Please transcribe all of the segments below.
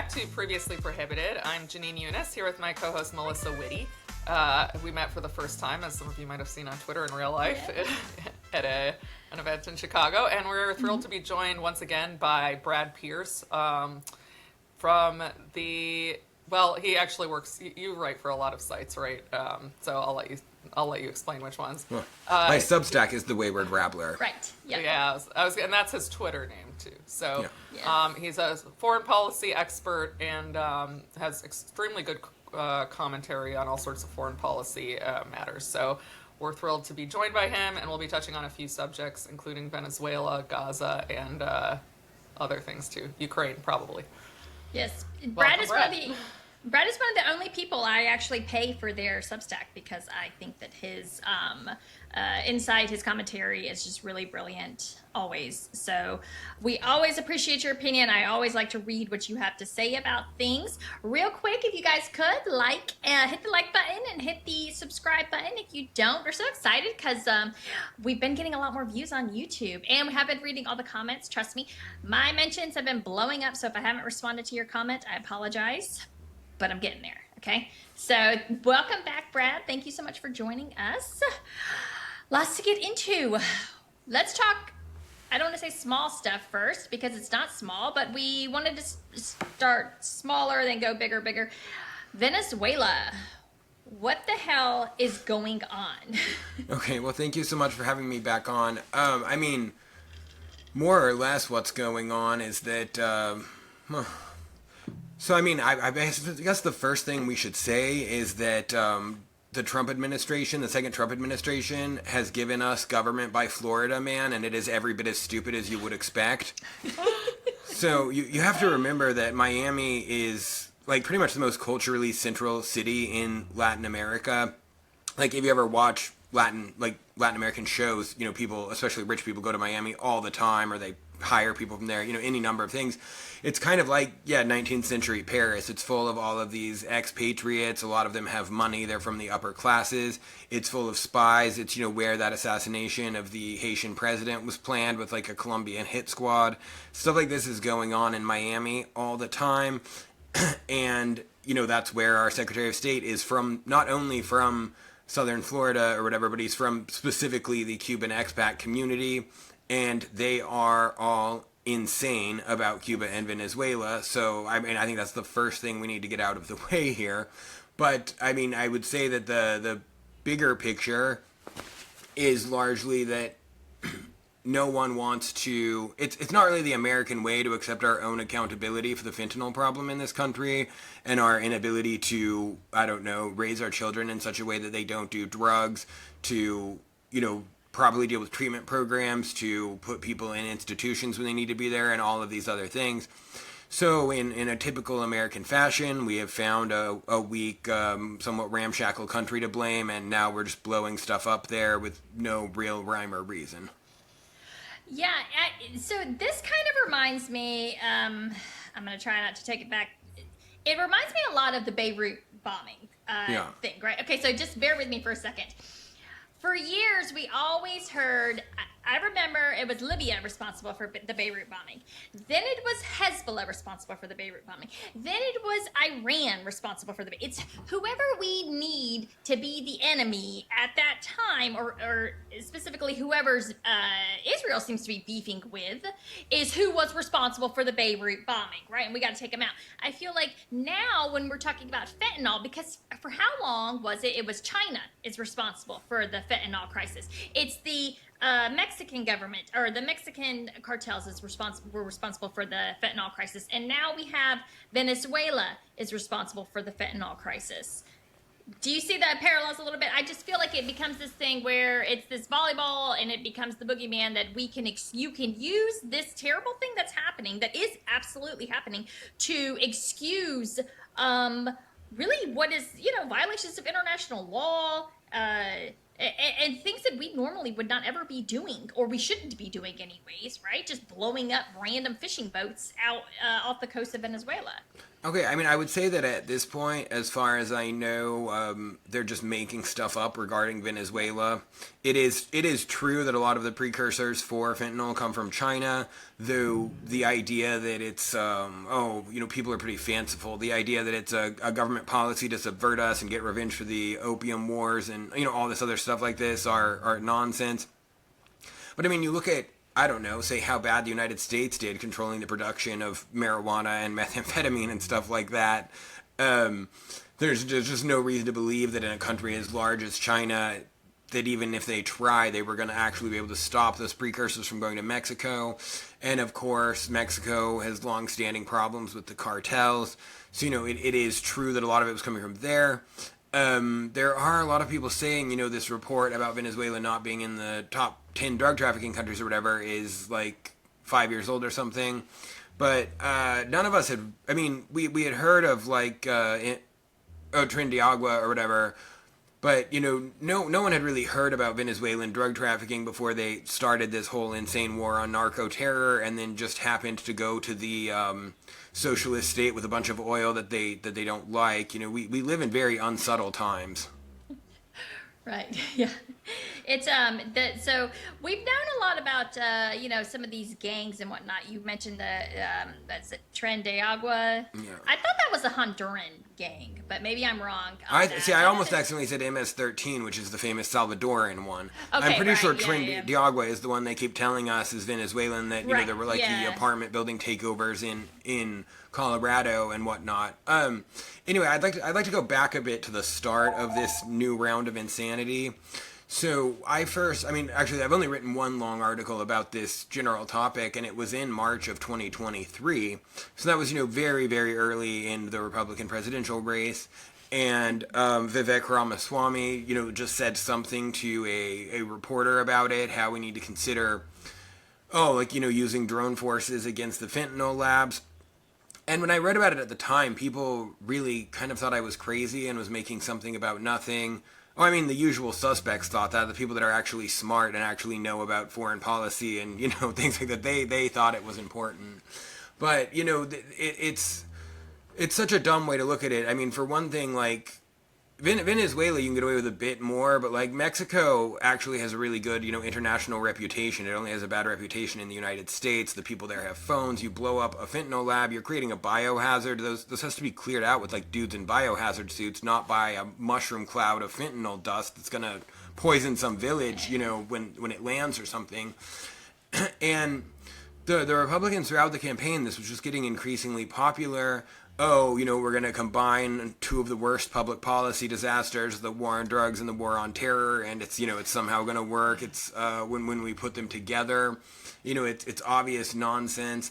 back to Previously Prohibited. I'm Jenin Eunice here with my co-host Melissa Whitty. We met for the first time, as some of you might have seen on Twitter in real life, at an event in Chicago. And we're thrilled to be joined once again by Brad Pearce from the... Well, he actually works... You write for a lot of sites, right? So I'll let you explain which ones. Well, my Substack is the Wayward Rabbler. Right. Yeah. Yeah, and that's his Twitter name too. So Yeah. he's a foreign policy expert and has extremely good commentary on all sorts of foreign policy matters. So we're thrilled to be joined by him, and we'll be touching on a few subjects, including Venezuela, Gaza, and other things too. Ukraine, probably. Yes. Brad. Brad is one of the only people I actually pay for their Substack because I think that his insight, his commentary is just really brilliant always. So we always appreciate your opinion. I always like to read what you have to say about things. Real quick, if you guys could hit the like button and hit the subscribe button. If you don't, we're so excited because we've been getting a lot more views on YouTube and we have been reading all the comments. Trust me, my mentions have been blowing up. So if I haven't responded to your comment, I apologize. But I'm getting there, okay? So welcome back, Brad. Thank you so much for joining us. Lots to get into. Let's talk, I don't want to say small stuff first because it's not small, but we wanted to start smaller, then go bigger. Venezuela. What the hell is going on? Okay, well, thank you so much for having me back on. I mean, more or less what's going on is that... So, I mean, I guess the first thing we should say is that the Trump administration, the second Trump administration, has given us government by Florida, man, and it is every bit as stupid as you would expect. So, you have to remember that Miami is, like, pretty much the most culturally central city in Latin America. Like, if you ever watch Latin American shows, you know, people, especially rich people, go to Miami all the time, or they hire people from there, you know, any number of things. It's kind of like, 19th century Paris. It's full of all of these expatriates. A lot of them have money. They're from the upper classes. It's full of spies. It's, you know, where that assassination of the Haitian president was planned with, like, a Colombian hit squad. Stuff like this is going on in Miami all the time. And, you know, that's where our Secretary of State is from, not only from Southern Florida or whatever, but he's from specifically the Cuban expat community. And they are all insane about Cuba and Venezuela. So, I mean, I think that's the first thing we need to get out of the way here. But, I mean, I would say that the bigger picture is largely that no one wants to... It's not really the American way to accept our own accountability for the fentanyl problem in this country and our inability to, I don't know, raise our children in such a way that they don't do drugs, to, you know, properly deal with treatment programs, to put people in institutions when they need to be there, and all of these other things. So in a typical American fashion, we have found a weak, somewhat ramshackle country to blame, and now we're just blowing stuff up there with no real rhyme or reason. Yeah, so this kind of reminds me, I'm going to try not to take it back. It reminds me a lot of the Beirut bombing thing, right? Okay, so just bear with me for a second. For years, we always heard, I remember it was Libya responsible for the Beirut bombing. Then it was Hezbollah responsible for the Beirut bombing. Then it was Iran responsible for it's whoever we need to be the enemy at that time, or specifically whoever's Israel seems to be beefing with, is who was responsible for the Beirut bombing, right? And we got to take them out. I feel like now when we're talking about fentanyl, because for how long was it? It was China is responsible for the fentanyl crisis. It's the Mexican government or the Mexican cartels were responsible for the fentanyl crisis, and now we have Venezuela is responsible for the fentanyl crisis. Do you see the parallels a little bit? I just feel like it becomes this thing where it's this volleyball, and it becomes the boogeyman that you can use this terrible thing that's happening, that is absolutely happening, to excuse really what is, you know, violations of international law. And things that we normally would not ever be doing, or we shouldn't be doing anyways, right? Just blowing up random fishing boats out off the coast of Venezuela. Okay, I mean, I would say that at this point, as far as I know, they're just making stuff up regarding Venezuela. It is true that a lot of the precursors for fentanyl come from China, though the idea that it's people are pretty fanciful. The idea that it's a government policy to subvert us and get revenge for the opium wars and all this other stuff like this are nonsense. But I mean, you look at, I don't know, say how bad the United States did controlling the production of marijuana and methamphetamine and stuff like that. There's just no reason to believe that in a country as large as China, that even if they try, they were going to actually be able to stop those precursors from going to Mexico. And of course, Mexico has long-standing problems with the cartels. So, it is true that a lot of it was coming from there. There are a lot of people saying, this report about Venezuela not being in the top 10 drug trafficking countries or whatever is like 5 years old or something. But none of us had, I mean, we had heard of like Tren de Agua or whatever, but no one had really heard about Venezuelan drug trafficking before they started this whole insane war on narco terror, and then just happened to go to the socialist state with a bunch of oil that they don't like. We live in very unsubtle times. Right. Yeah. It's so we've known a lot about some of these gangs and whatnot. You mentioned that's it, Tren de Agua. Yeah. I thought that was a Honduran gang, but maybe I'm wrong. I almost accidentally said MS-13, which is the famous Salvadoran one. Okay, I'm pretty sure yeah, Tren de Agua is the one they keep telling us is Venezuelan. That there were like the apartment building takeovers in Colorado and whatnot. Anyway, I'd like to go back a bit to the start of this new round of insanity. So I've only written one long article about this general topic, and it was in March of 2023. So that was, very, very early in the Republican presidential race. And Vivek Ramaswamy, just said something to a reporter about it, how we need to consider, using drone forces against the fentanyl labs. And when I read about it at the time, people really kind of thought I was crazy and was making something about nothing. Oh, I mean, the usual suspects thought that. The people that are actually smart and actually know about foreign policy and, things like that, they thought it was important. But, it's such a dumb way to look at it. I mean, for one thing, like, Venezuela, you can get away with a bit more, but, like, Mexico actually has a really good, international reputation. It only has a bad reputation in the United States. The people there have phones. You blow up a fentanyl lab, you're creating a biohazard. Those has to be cleared out with, like, dudes in biohazard suits, not by a mushroom cloud of fentanyl dust that's going to poison some village, when it lands or something. And the Republicans throughout the campaign, this was just getting increasingly popular. We're going to combine two of the worst public policy disasters, the war on drugs and the war on terror, and it's somehow going to work. It's when we put them together, it's obvious nonsense.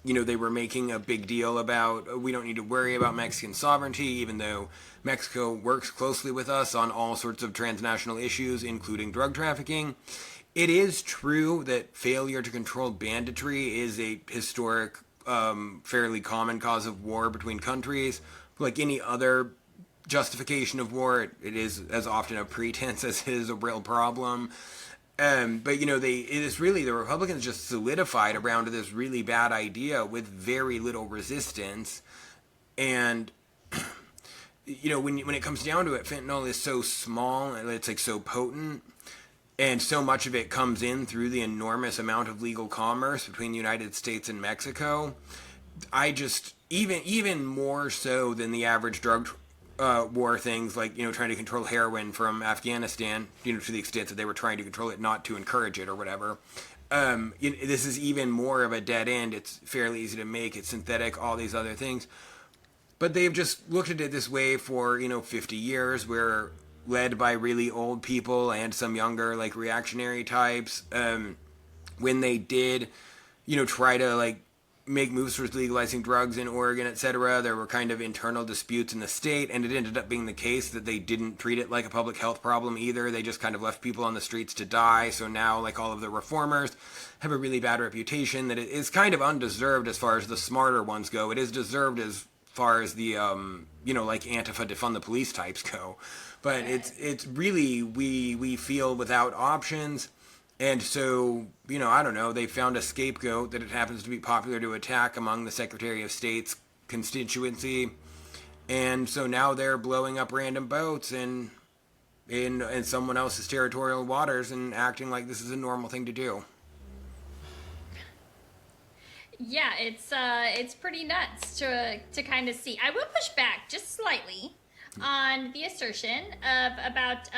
They were making a big deal about we don't need to worry about Mexican sovereignty, even though Mexico works closely with us on all sorts of transnational issues, including drug trafficking. It is true that failure to control banditry is a historic fairly common cause of war between countries. Like any other justification of war, it is as often a pretense as it is a real problem. But it is really, the Republicans just solidified around this really bad idea with very little resistance. And when it comes down to it, fentanyl is so small and it's like so potent. And so much of it comes in through the enormous amount of legal commerce between the United States and Mexico. I just, even more so than the average drug war things, like, trying to control heroin from Afghanistan, to the extent that they were trying to control it, not to encourage it or whatever. This is even more of a dead end. It's fairly easy to make. It's synthetic, all these other things. But they've just looked at it this way for, 50 years, where led by really old people and some younger, like, reactionary types. When they did, try to, like, make moves towards legalizing drugs in Oregon, etc., there were kind of internal disputes in the state, and it ended up being the case that they didn't treat it like a public health problem either. They just kind of left people on the streets to die. So now, like, all of the reformers have a really bad reputation that is kind of undeserved as far as the smarter ones go. It is deserved as far as the, like, Antifa defund the police types go. But it's really, we feel without options. And so, I don't know, they found a scapegoat that it happens to be popular to attack among the Secretary of State's constituency. And so now they're blowing up random boats in someone else's territorial waters and acting like this is a normal thing to do. Yeah, it's pretty nuts to kind of see. I will push back just slightly on the assertion of about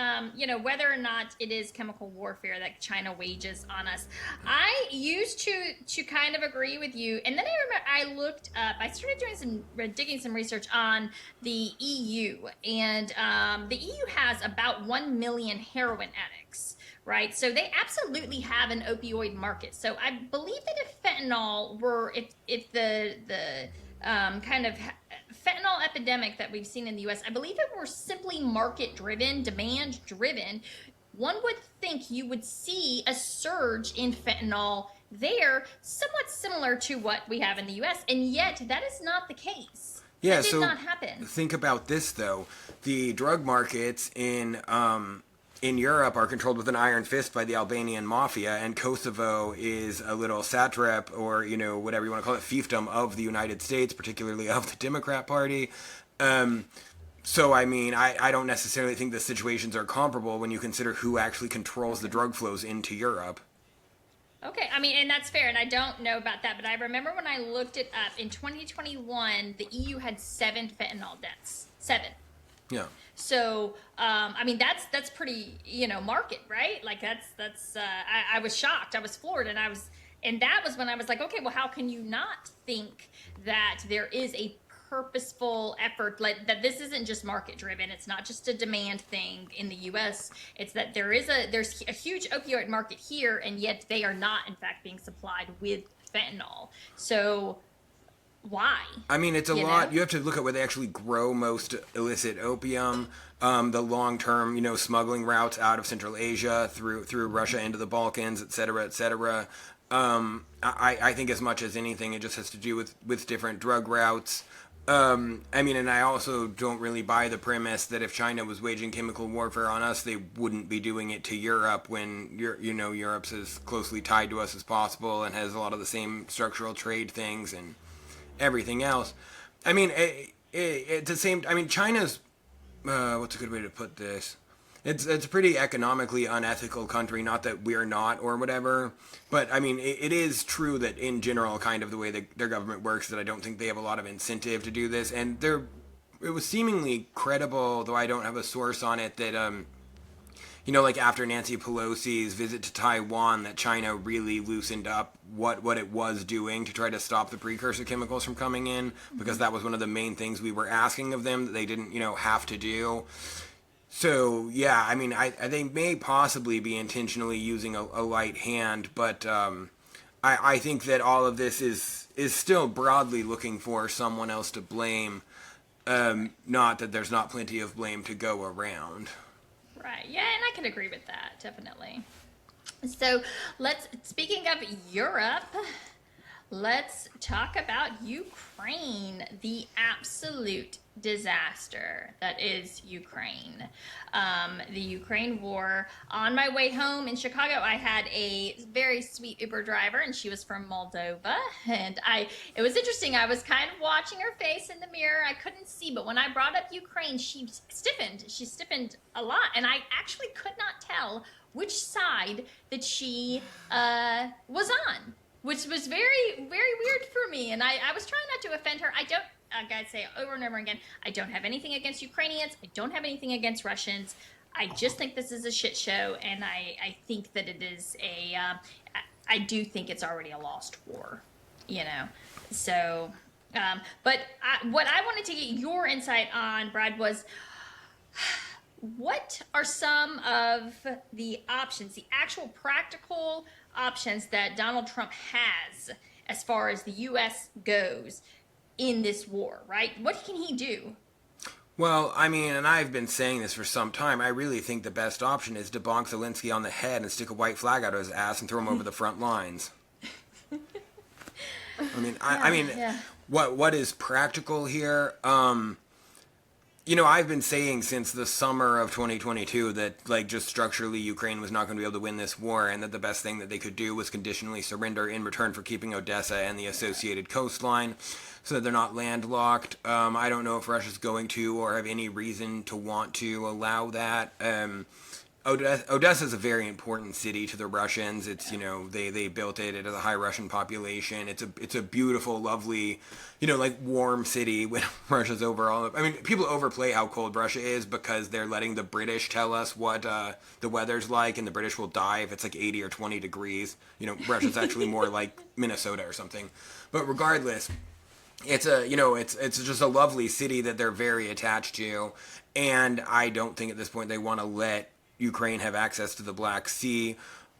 whether or not it is chemical warfare that China wages on us. I used to kind of agree with you, and then I remember I looked up. I started digging some research on the EU, and the EU has about 1 million heroin addicts. Right, so they absolutely have an opioid market. So I believe that if fentanyl were, if the kind of fentanyl epidemic that we've seen in the U.S., I believe it were simply market-driven, demand-driven, one would think you would see a surge in fentanyl there, somewhat similar to what we have in the U.S., and yet that is not the case. Yeah, that did not happen. Think about this, though. The drug markets in Europe are controlled with an iron fist by the Albanian mafia, and Kosovo is a little satrap, or, whatever you want to call it, fiefdom of the United States, particularly of the Democrat Party. So, I mean, I don't necessarily think the situations are comparable when you consider who actually controls the drug flows into Europe. Okay, I mean, and that's fair, and I don't know about that, but I remember when I looked it up, in 2021, the EU had 7 fentanyl deaths. 7. Yeah. So, I mean, that's pretty, market, right? Like I was shocked. I was floored. And that was when I was like, okay, well, how can you not think that there is a purposeful effort, like that this isn't just market driven. It's not just a demand thing in the US. It's that there's a huge opioid market here, and yet they are not, in fact, being supplied with fentanyl. So, why? I mean, it's a lot. You have to look at where they actually grow most illicit opium, the long-term, smuggling routes out of Central Asia through Russia into the Balkans, et cetera, et cetera. I think as much as anything, it just has to do with different drug routes. I mean, and I also don't really buy the premise that if China was waging chemical warfare on us, they wouldn't be doing it to Europe when, Europe's as closely tied to us as possible and has a lot of the same structural trade things and everything else. I mean, it's the same. I mean, China's what's a good way to put this? It's a pretty economically unethical country. Not that we're not or whatever, but I mean, it is true that in general, kind of the way their government works, that I don't think they have a lot of incentive to do this. And it was seemingly credible, though I don't have a source on it, that like after Nancy Pelosi's visit to Taiwan, that China really loosened up what it was doing to try to stop the precursor chemicals from coming in, because that was one of the main things we were asking of them that they didn't, have to do. So, yeah, I mean, they may possibly be intentionally using a light hand, but I think that all of this is still broadly looking for someone else to blame, not that there's not plenty of blame to go around. Right. Yeah, and I can agree with that, definitely. So speaking of Europe, let's talk about Ukraine, the absolute disaster that is Ukraine. The Ukraine war. On my way home in Chicago, I had a very sweet Uber driver, and she was from Moldova. And it was interesting. I was kind of watching her face in the mirror. I couldn't see, but when I brought up Ukraine, she stiffened. She stiffened a lot, and I actually could not tell which side that she was on, which was very, very weird for me. And I was trying not to offend her. I gotta say over and over again, I don't have anything against Ukrainians. I don't have anything against Russians. I just think this is a shit show, and I think that it is I do think it's already a lost war, So, but what I wanted to get your insight on, Brad, was what are some of the options, the actual practical options that Donald Trump has as far as the U.S. goes in this war, right? What can he do? Well, I mean, and I've been saying this for some time, I really think the best option is to bonk Zelensky on the head and stick a white flag out of his ass and throw him over the front lines. I mean, Yeah. what is practical here? I've been saying since the summer of 2022 that, like, just structurally Ukraine was not going to be able to win this war, and that the best thing that they could do was conditionally surrender in return for keeping Odessa and the associated coastline so that they're not landlocked. I don't know if Russia's going to or have any reason to want to allow that. Odessa is a very important city to the Russians. It's, they built it. It has a high Russian population. It's a beautiful, lovely, like warm city when Russia's overall. I mean, people overplay how cold Russia is because they're letting the British tell us what the weather's like, and the British will die if it's like 80 or 20 degrees. Russia's actually more like Minnesota or something. But regardless, it's it's just a lovely city that they're very attached to, and I don't think at this point they want to let Ukraine have access to the Black Sea,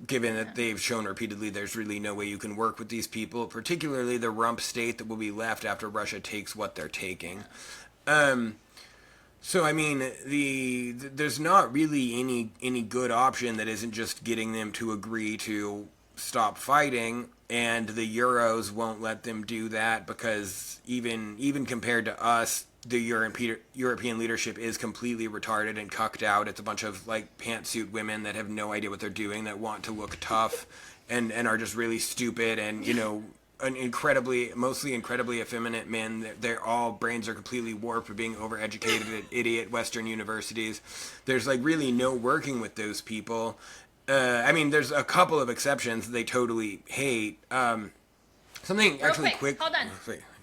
given that they've shown repeatedly there's really no way you can work with these people, particularly the rump state that will be left after Russia takes what they're taking. So, I mean, there's not really any good option that isn't just getting them to agree to stop fighting, and the Euros won't let them do that because even compared to us, the European leadership is completely retarded and cucked out. It's a bunch of, like, pantsuit women that have no idea what they're doing, that want to look tough and are just really stupid, and, mostly incredibly effeminate men. They're all brains are completely warped for being overeducated at idiot Western universities. There's, like, really no working with those people. I mean, there's a couple of exceptions they totally hate. Something Real actually quick. Hold on.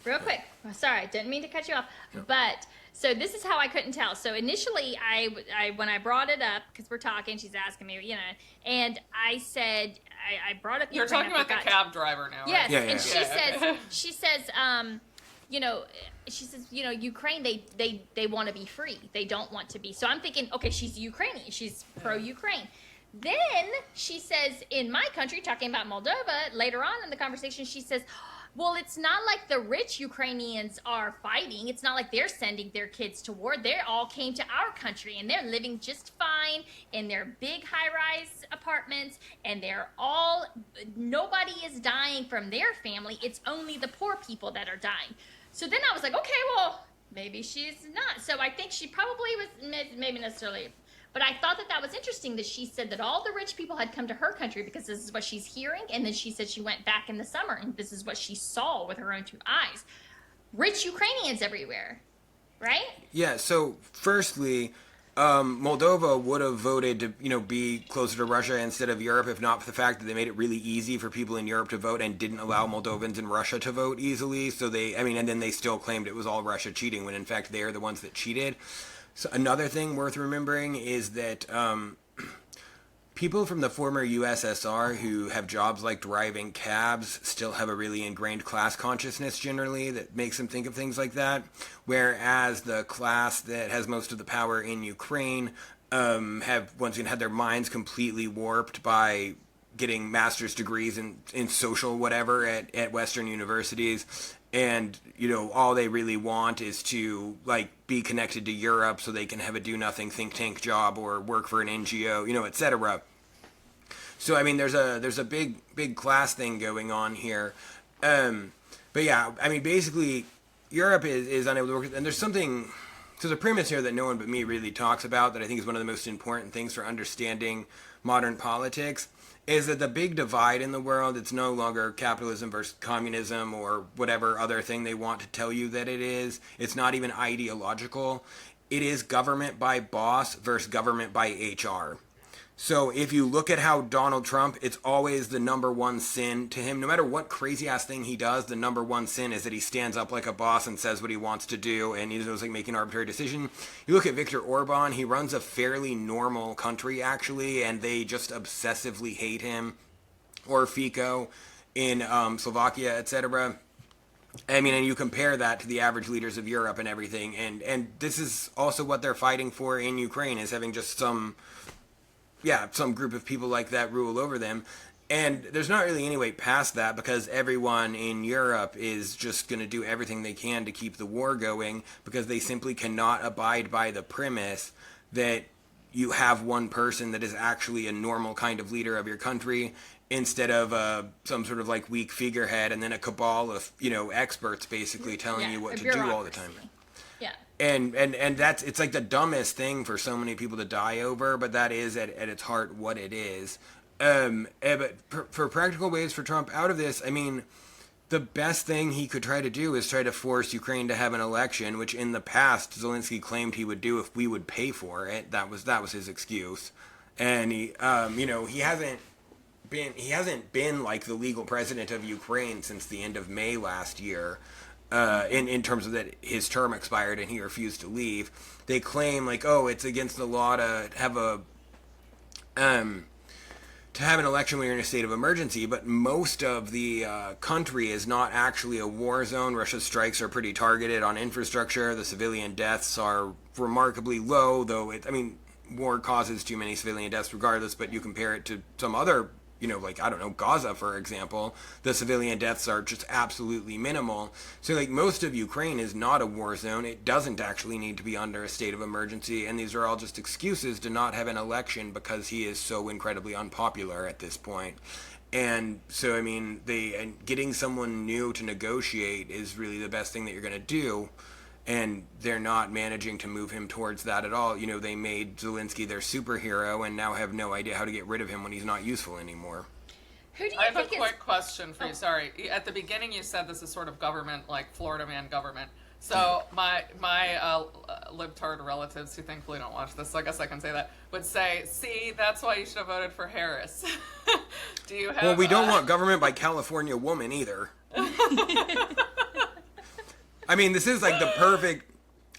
Real quick. Oh, sorry, didn't mean to cut you off. No. But so this is how I couldn't tell. So initially, I when I brought it up, because we're talking, she's asking me, and I said I brought up. You're talking about the cab driver now, right? Yes, and she says, Ukraine, they want to be free. They don't want to be. So I'm thinking, okay, she's Ukrainian. She's pro-Ukraine. Then she says, in my country, talking about Moldova, later on in the conversation, she says, well, it's not like the rich Ukrainians are fighting. It's not like they're sending their kids to war. They all came to our country, and they're living just fine in their big high-rise apartments, and nobody is dying from their family. It's only the poor people that are dying. So then I was like, okay, well, maybe she's not. So I think she probably was, maybe necessarily. But I thought that was interesting that she said that all the rich people had come to her country because this is what she's hearing. And then she said she went back in the summer and this is what she saw with her own two eyes. Rich Ukrainians everywhere, right? Yeah, so firstly, Moldova would have voted to, be closer to Russia instead of Europe if not for the fact that they made it really easy for people in Europe to vote and didn't allow Moldovans in Russia to vote easily. So and then they still claimed it was all Russia cheating when in fact they're the ones that cheated. So another thing worth remembering is that people from the former USSR who have jobs like driving cabs still have a really ingrained class consciousness generally that makes them think of things like that, whereas the class that has most of the power in Ukraine have once again had their minds completely warped by getting master's degrees in social whatever at Western universities. And, all they really want is to, like, be connected to Europe so they can have a do-nothing think tank job or work for an NGO, etc. So, I mean, there's a big class thing going on here. But, yeah, I mean, basically, Europe is unable to work. And there's a premise here that no one but me really talks about that I think is one of the most important things for understanding modern politics. Is that the big divide in the world, it's no longer capitalism versus communism or whatever other thing they want to tell you that it is. It's not even ideological. It is government by boss versus government by HR. So if you look at how Donald Trump, it's always the number one sin to him. No matter what crazy ass thing he does, the number one sin is that he stands up like a boss and says what he wants to do, and he's like making an arbitrary decision. You look at Viktor Orban, he runs a fairly normal country actually, and they just obsessively hate him. Or Fico in Slovakia, etc. I mean, and you compare that to the average leaders of Europe and everything, and this is also what they're fighting for in Ukraine, is having just some group of people like that rule over them. And there's not really any way past that because everyone in Europe is just going to do everything they can to keep the war going because they simply cannot abide by the premise that you have one person that is actually a normal kind of leader of your country instead of some sort of like weak figurehead and then a cabal of, experts basically telling you what to do all the time. Yeah. and that's, it's like the dumbest thing for so many people to die over, but that is at its heart what it is. But for practical ways for Trump out of this, I mean, the best thing he could try to do is try to force Ukraine to have an election, which in the past Zelensky claimed he would do if we would pay for it. That was his excuse, and he hasn't been like the legal president of Ukraine since the end of May last year. In terms of that, his term expired and he refused to leave. They claim like, oh, it's against the law to have an election when you're in a state of emergency, but most of the country is not actually a war zone. Russia's strikes are pretty targeted on infrastructure. The civilian deaths are remarkably low, though war causes too many civilian deaths regardless, but you compare it to some other, like, I don't know, Gaza, for example, the civilian deaths are just absolutely minimal. So, like, most of Ukraine is not a war zone. It doesn't actually need to be under a state of emergency, and these are all just excuses to not have an election because he is so incredibly unpopular at this point. And so, I mean, getting someone new to negotiate is really the best thing that you're going to do. And they're not managing to move him towards that at all. They made Zelensky their superhero and now have no idea how to get rid of him when he's not useful anymore. Who do you I have think a quick question for you. Sorry. At the beginning you said this is sort of government, like Florida man government. So my libtard relatives who thankfully don't watch this, so I guess I can say that, would say, see, that's why you should have voted for Harris. Do you have... Well, we don't want government by California woman either. I mean, this is like the perfect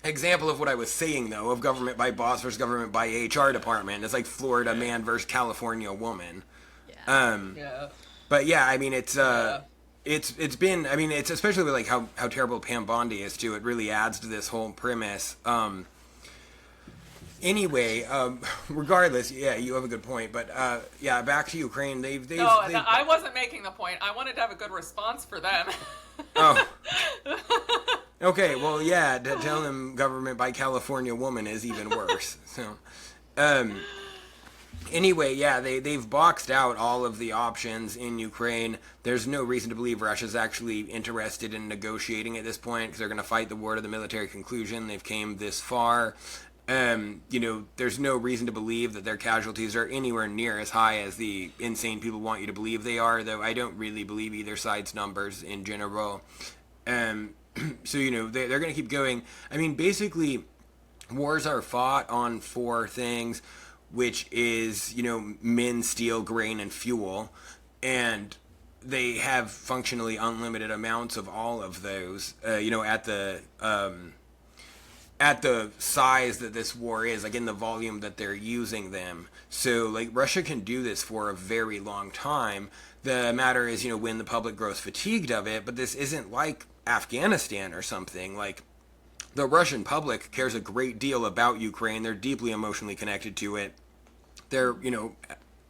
example of what I was saying, though, of government by boss versus government by HR department. It's like Florida man versus California woman. Yeah. But yeah, I mean, it's been, I mean, it's especially with like how terrible Pam Bondi is too. It really adds to this whole premise. Anyway, regardless, yeah, you have a good point. But yeah, back to Ukraine. No, I wasn't making the point. I wanted to have a good response for them. Oh. Okay, well, yeah, tell them government by California woman is even worse. So, anyway, yeah, they've boxed out all of the options in Ukraine. There's no reason to believe Russia's actually interested in negotiating at this point because they're going to fight the war to the military conclusion. They've came this far. There's no reason to believe that their casualties are anywhere near as high as the insane people want you to believe they are, though I don't really believe either side's numbers in general. So, they're going to keep going. I mean, basically, wars are fought on four things, which is, men, steel, grain, and fuel. And they have functionally unlimited amounts of all of those, at the size that this war is, like in the volume that they're using them. So, like, Russia can do this for a very long time. The matter is, when the public grows fatigued of it, but this isn't like Afghanistan or something. Like, the Russian public cares a great deal about Ukraine. They're deeply emotionally connected to it. They're,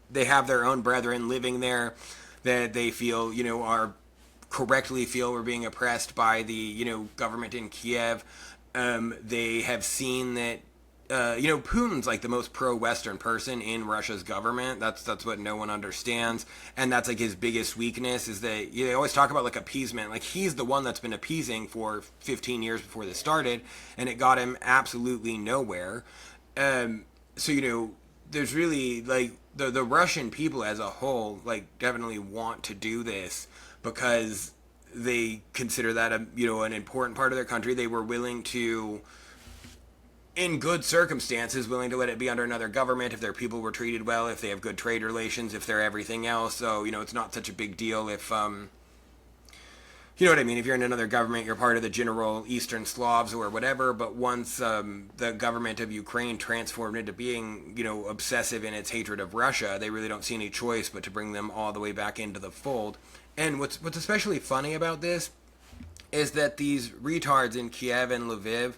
they have their own brethren living there that they feel, correctly feel were being oppressed by the, government in Kiev. They have seen that, Putin's like the most pro-Western person in Russia's government. That's what no one understands. And that's like his biggest weakness is that they always talk about like appeasement. Like he's the one that's been appeasing for 15 years before this started, and it got him absolutely nowhere. So, there's really like the Russian people as a whole, like definitely want to do this because they consider that an important part of their country. They were willing to, in good circumstances, willing to let it be under another government if their people were treated well, if they have good trade relations, if they're everything else. So, it's not such a big deal if, you know what I mean? If you're in another government, you're part of the general Eastern Slavs or whatever. But once the government of Ukraine transformed into being, obsessive in its hatred of Russia, they really don't see any choice but to bring them all the way back into the fold. And what's especially funny about this is that these retards in Kiev and Lviv,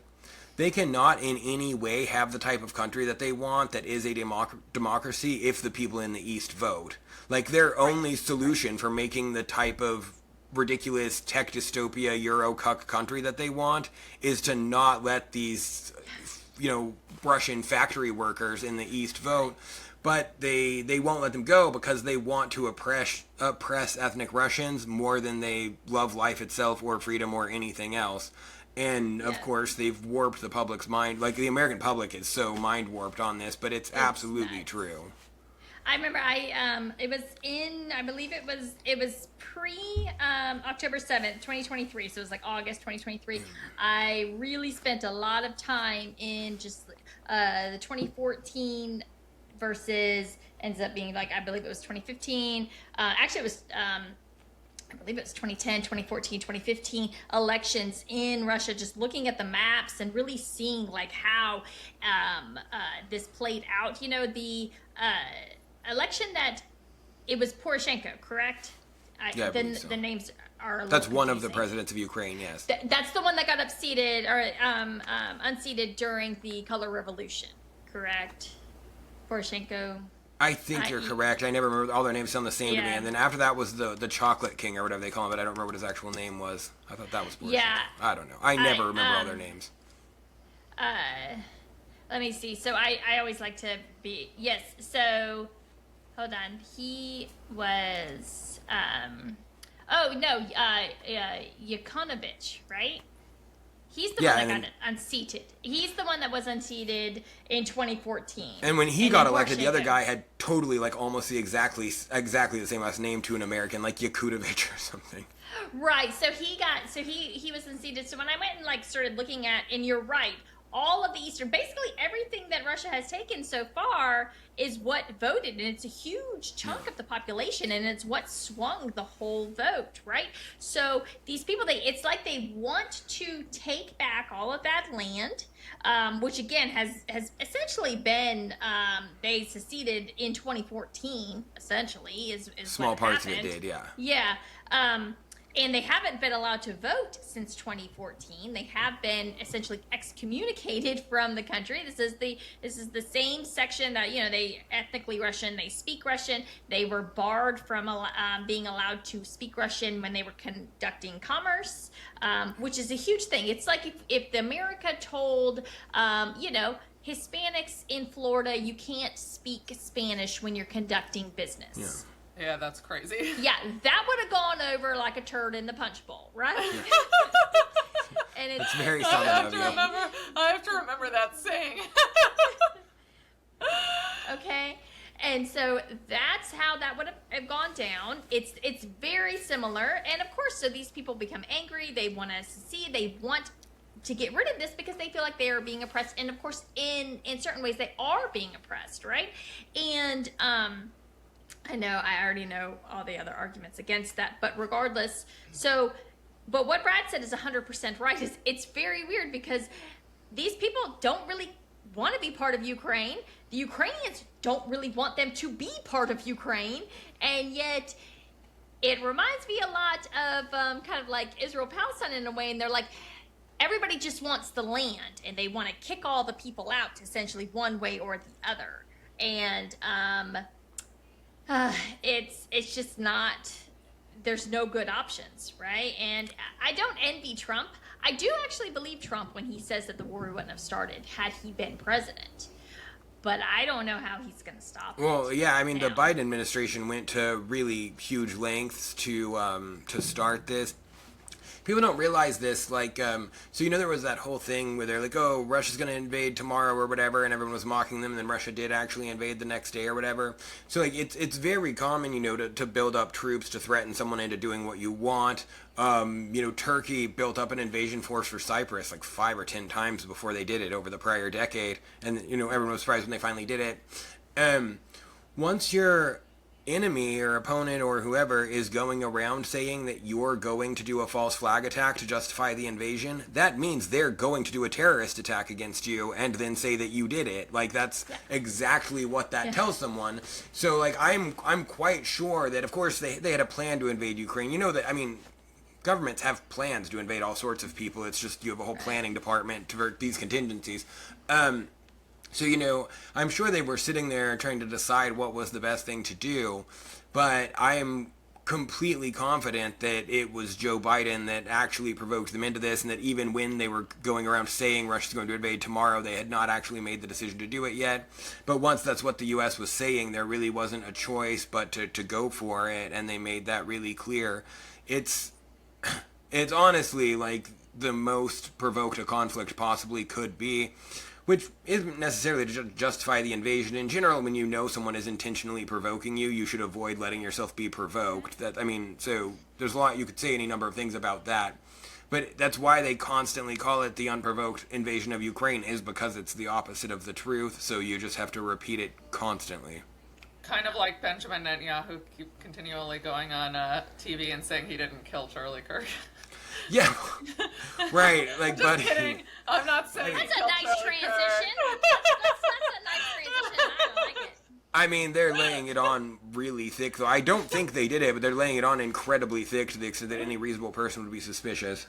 they cannot in any way have the type of country that they want that is a democracy if the people in the East vote. Like, their only solution for making the type of ridiculous tech dystopia Euro-cuck country that they want is to not let these, Russian factory workers in the East vote. But they won't let them go because they want to oppress ethnic Russians more than they love life itself or freedom or anything else. And, of course, they've warped the public's mind. Like, the American public is so mind-warped on this, but it's absolutely nuts. true. I remember it was I believe it was pre October 7th, 2023. So it was like August 2023. I really spent a lot of time in just the 2014 versus ends up being like, I believe it was 2015. Actually, it was, I believe it was 2010, 2014, 2015 elections in Russia, just looking at the maps and really seeing like how this played out. You know, the election that it was Poroshenko, correct? Yeah, I believe so. The names are a That's little one of the confusing. presidents of Ukraine, yes. That's the one that got unseated unseated during the Color Revolution, correct? Poroshenko. I think you're correct. I never remember. All their names sound the same to me. Yeah. And then after that was the Chocolate King or whatever they call him, but I don't remember what his actual name was. I thought that was Poroshenko. Yeah. I don't know. I never remember all their names. Let me see. So I always like to be, yes. So hold on. He was, Yakonovich, right? He's the one that got unseated. He's the one that was unseated in 2014. And when he got elected, the other Poroshenko. guy had totally like almost the exactly the same last name to an American, like Yakutovich or something. Right. So he was unseated. So when I went and like started looking at, and you're right, all of the Eastern, basically everything that Russia has taken so far is what voted, and it's a huge chunk of the population, and it's what swung the whole vote, right? So these people, it's like they want to take back all of that land, which again has essentially been they seceded in 2014. Essentially, is Small what parts happened. of it did, yeah. Yeah. And they haven't been allowed to vote since 2014. They have been essentially excommunicated from the country. This is the same section that, you know, they ethnically Russian, they speak Russian. They were barred from being allowed to speak Russian when they were conducting commerce, which is a huge thing. It's like if America told, Hispanics in Florida, you can't speak Spanish when you're conducting business. Yeah. Yeah, that's crazy. Yeah, that would have gone over like a turd in the punch bowl, right? And It's very solid of you. I have to remember that saying. Okay, and so that's how that would have gone down. It's very similar, and of course, so these people become angry. They want to secede. They want to get rid of this because they feel like they are being oppressed, and of course, in certain ways, they are being oppressed, right? And I know, I already know all the other arguments against that, but regardless, but what Brad said is 100% right. It's very weird because these people don't really want to be part of Ukraine. The Ukrainians don't really want them to be part of Ukraine, and yet it reminds me a lot of kind of like Israel-Palestine in a way, and they're like, everybody just wants the land, and they want to kick all the people out, essentially, one way or the other. And it's just not, there's no good options, right? And I don't envy Trump. I do actually believe Trump when he says that the war wouldn't have started had he been president. But I don't know how he's going to stop it. Well, yeah, I mean, now. the Biden administration went to really huge lengths to start this. People don't realize this, like, so there was that whole thing where they're like, oh, Russia's going to invade tomorrow or whatever, and everyone was mocking them, and then Russia did actually invade the next day or whatever. So, like, it's very common, to build up troops to threaten someone into doing what you want. Turkey built up an invasion force for Cyprus like 5 or 10 times before they did it over the prior decade, and, everyone was surprised when they finally did it. Once you're enemy or opponent or whoever is going around saying that you're going to do a false flag attack to justify the invasion, that means they're going to do a terrorist attack against you and then say that you did it. Like, that's exactly what that tells someone. So, like, I'm quite sure that, of course, they had a plan to invade Ukraine. You know that, I mean, governments have plans to invade all sorts of people. It's just you have a whole planning department for these contingencies. So, I'm sure they were sitting there trying to decide what was the best thing to do, but I am completely confident that it was Joe Biden that actually provoked them into this, and that even when they were going around saying Russia's going to invade tomorrow, they had not actually made the decision to do it yet. But once that's what the U.S. was saying, there really wasn't a choice but to go for it, and they made that really clear. It's honestly, like, the most provoked a conflict possibly could be, which isn't necessarily to justify the invasion. In general, when you know someone is intentionally provoking you, you should avoid letting yourself be provoked. So there's a lot you could say any number of things about that. But that's why they constantly call it the unprovoked invasion of Ukraine, is because it's the opposite of the truth, so you just have to repeat it constantly. Kind of like Benjamin Netanyahu keep continually going on TV and saying he didn't kill Charlie Kirk. Yeah, right. Like, Just kidding. I'm not saying That's a nice transition. That's a nice transition. I like it. I mean, they're laying it on really thick, though. I don't think they did it, but they're laying it on incredibly thick to the extent that any reasonable person would be suspicious.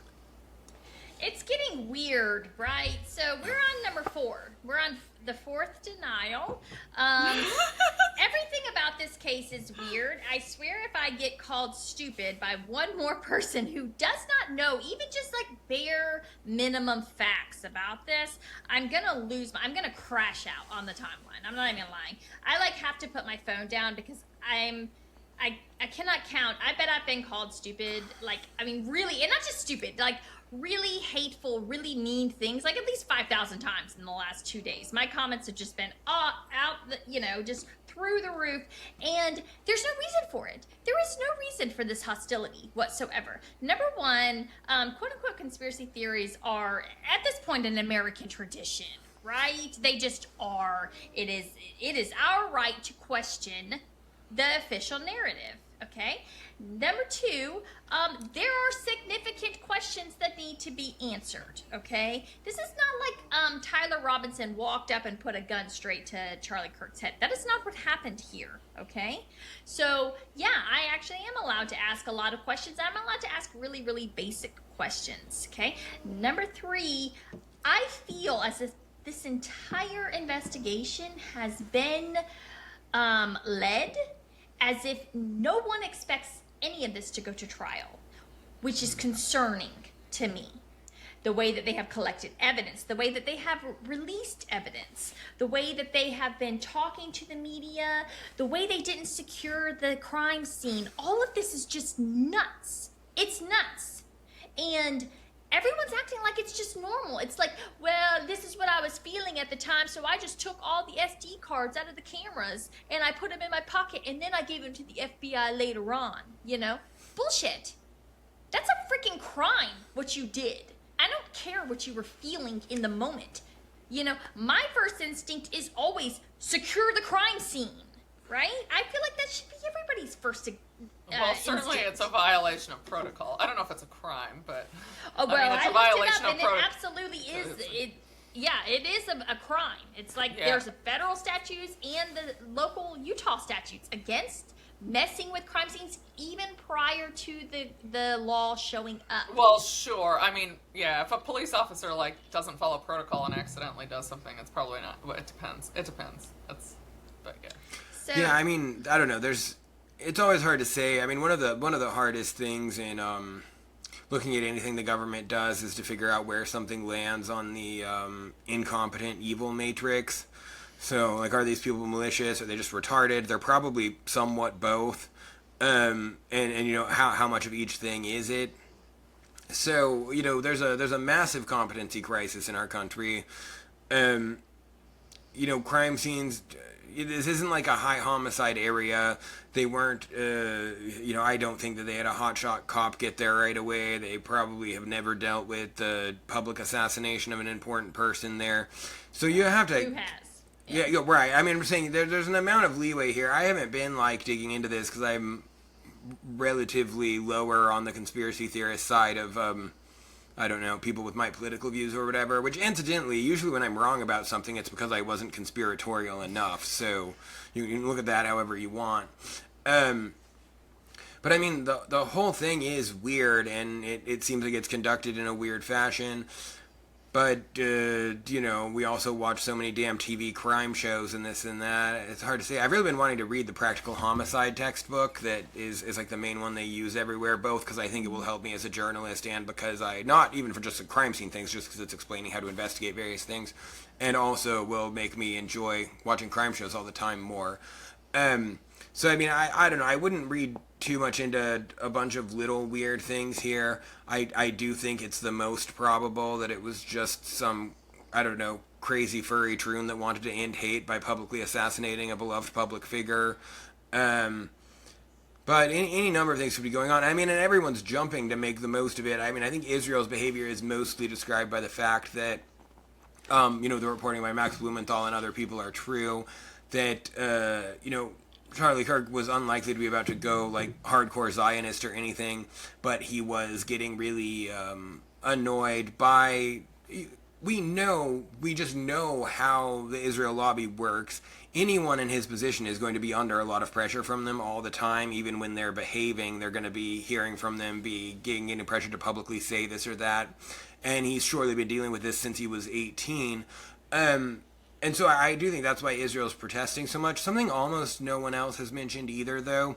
It's getting weird, right? So we're on number 4. We're on the 4th denial. Everything about this case is weird. I swear if I get called stupid by one more person who does not know even just like bare minimum facts about this, I'm gonna crash out on the timeline. I'm not even lying. I have to put my phone down because I cannot count. I bet I've been called stupid, really, and not just stupid, really hateful, really mean things, at least 5,000 times in the last 2 days. My comments have just been just through the roof, and there's no reason for it. There is no reason for this hostility whatsoever. Number one, quote-unquote conspiracy theories are, at this point, an American tradition, right? They just are. It is our right to question the official narrative, okay? Number two, there are significant questions that need to be answered, okay? This is not like Tyler Robinson walked up and put a gun straight to Charlie Kirk's head. That is not what happened here, okay? So, yeah, I actually am allowed to ask a lot of questions. I'm allowed to ask really, really basic questions, okay? Number three, I feel as if this entire investigation has been led as if no one expects any of this to go to trial, which is concerning to me. The way that they have collected evidence, the way that they have released evidence, the way that they have been talking to the media, the way they didn't secure the crime scene, all of this is just nuts. It's nuts. And everyone's acting like it's just normal. It's like, well, this is what I was feeling at the time, so I just took all the SD cards out of the cameras and I put them in my pocket and then I gave them to the FBI later on, Bullshit. That's a freaking crime, what you did. I don't care what you were feeling in the moment. My first instinct is always secure the crime scene, right? I feel like that should be everybody's first well, certainly instinct. it's a violation of protocol. I don't know if it's a crime, but oh well, it's a looked violation it up, of and protocol. it absolutely is. It is a crime. It's like Yeah. there's federal statutes and the local Utah statutes against messing with crime scenes even prior to the law showing up. Well, sure. I mean, yeah, if a police officer doesn't follow protocol and accidentally does something, it's probably not. Well, it depends. But yeah. So, Yeah, I mean, I don't know. It's always hard to say. I mean, one of the hardest things in looking at anything the government does is to figure out where something lands on the incompetent evil matrix. So, are these people malicious? Are they just retarded? They're probably somewhat both. And how much of each thing is it? So, there's a massive competency crisis in our country. Crime scenes. This isn't like a high homicide area. They weren't, I don't think that they had a hotshot cop get there right away. They probably have never dealt with the public assassination of an important person there. So you have to... who has? Yeah, right. I mean, I'm saying there's an amount of leeway here. I haven't been, digging into this because I'm relatively lower on the conspiracy theorist side of... I don't know, people with my political views or whatever, which incidentally, usually when I'm wrong about something, it's because I wasn't conspiratorial enough, so you can look at that however you want. But I mean, the whole thing is weird, and it seems like it's conducted in a weird fashion. But, we also watch so many damn TV crime shows and this and that. It's hard to say. I've really been wanting to read the Practical Homicide textbook that is the main one they use everywhere, both because I think it will help me as a journalist and because not even for just the crime scene things, just because it's explaining how to investigate various things, and also will make me enjoy watching crime shows all the time more. So, I mean, I don't know. I wouldn't read too much into a bunch of little weird things here, I do think it's the most probable that it was just some, I don't know, crazy furry troon that wanted to end hate by publicly assassinating a beloved public figure. But any number of things could be going on. I mean, and everyone's jumping to make the most of it. I mean, I think Israel's behavior is mostly described by the fact that, the reporting by Max Blumenthal and other people are true, that, Charlie Kirk was unlikely to be about to go, like, hardcore Zionist or anything, but he was getting really annoyed by... We just know how the Israel lobby works. Anyone in his position is going to be under a lot of pressure from them all the time. Even when they're behaving, they're going to be hearing from them, getting pressure to publicly say this or that. And he's surely been dealing with this since he was 18. And so I do think that's why Israel's protesting so much. Something almost no one else has mentioned either, though,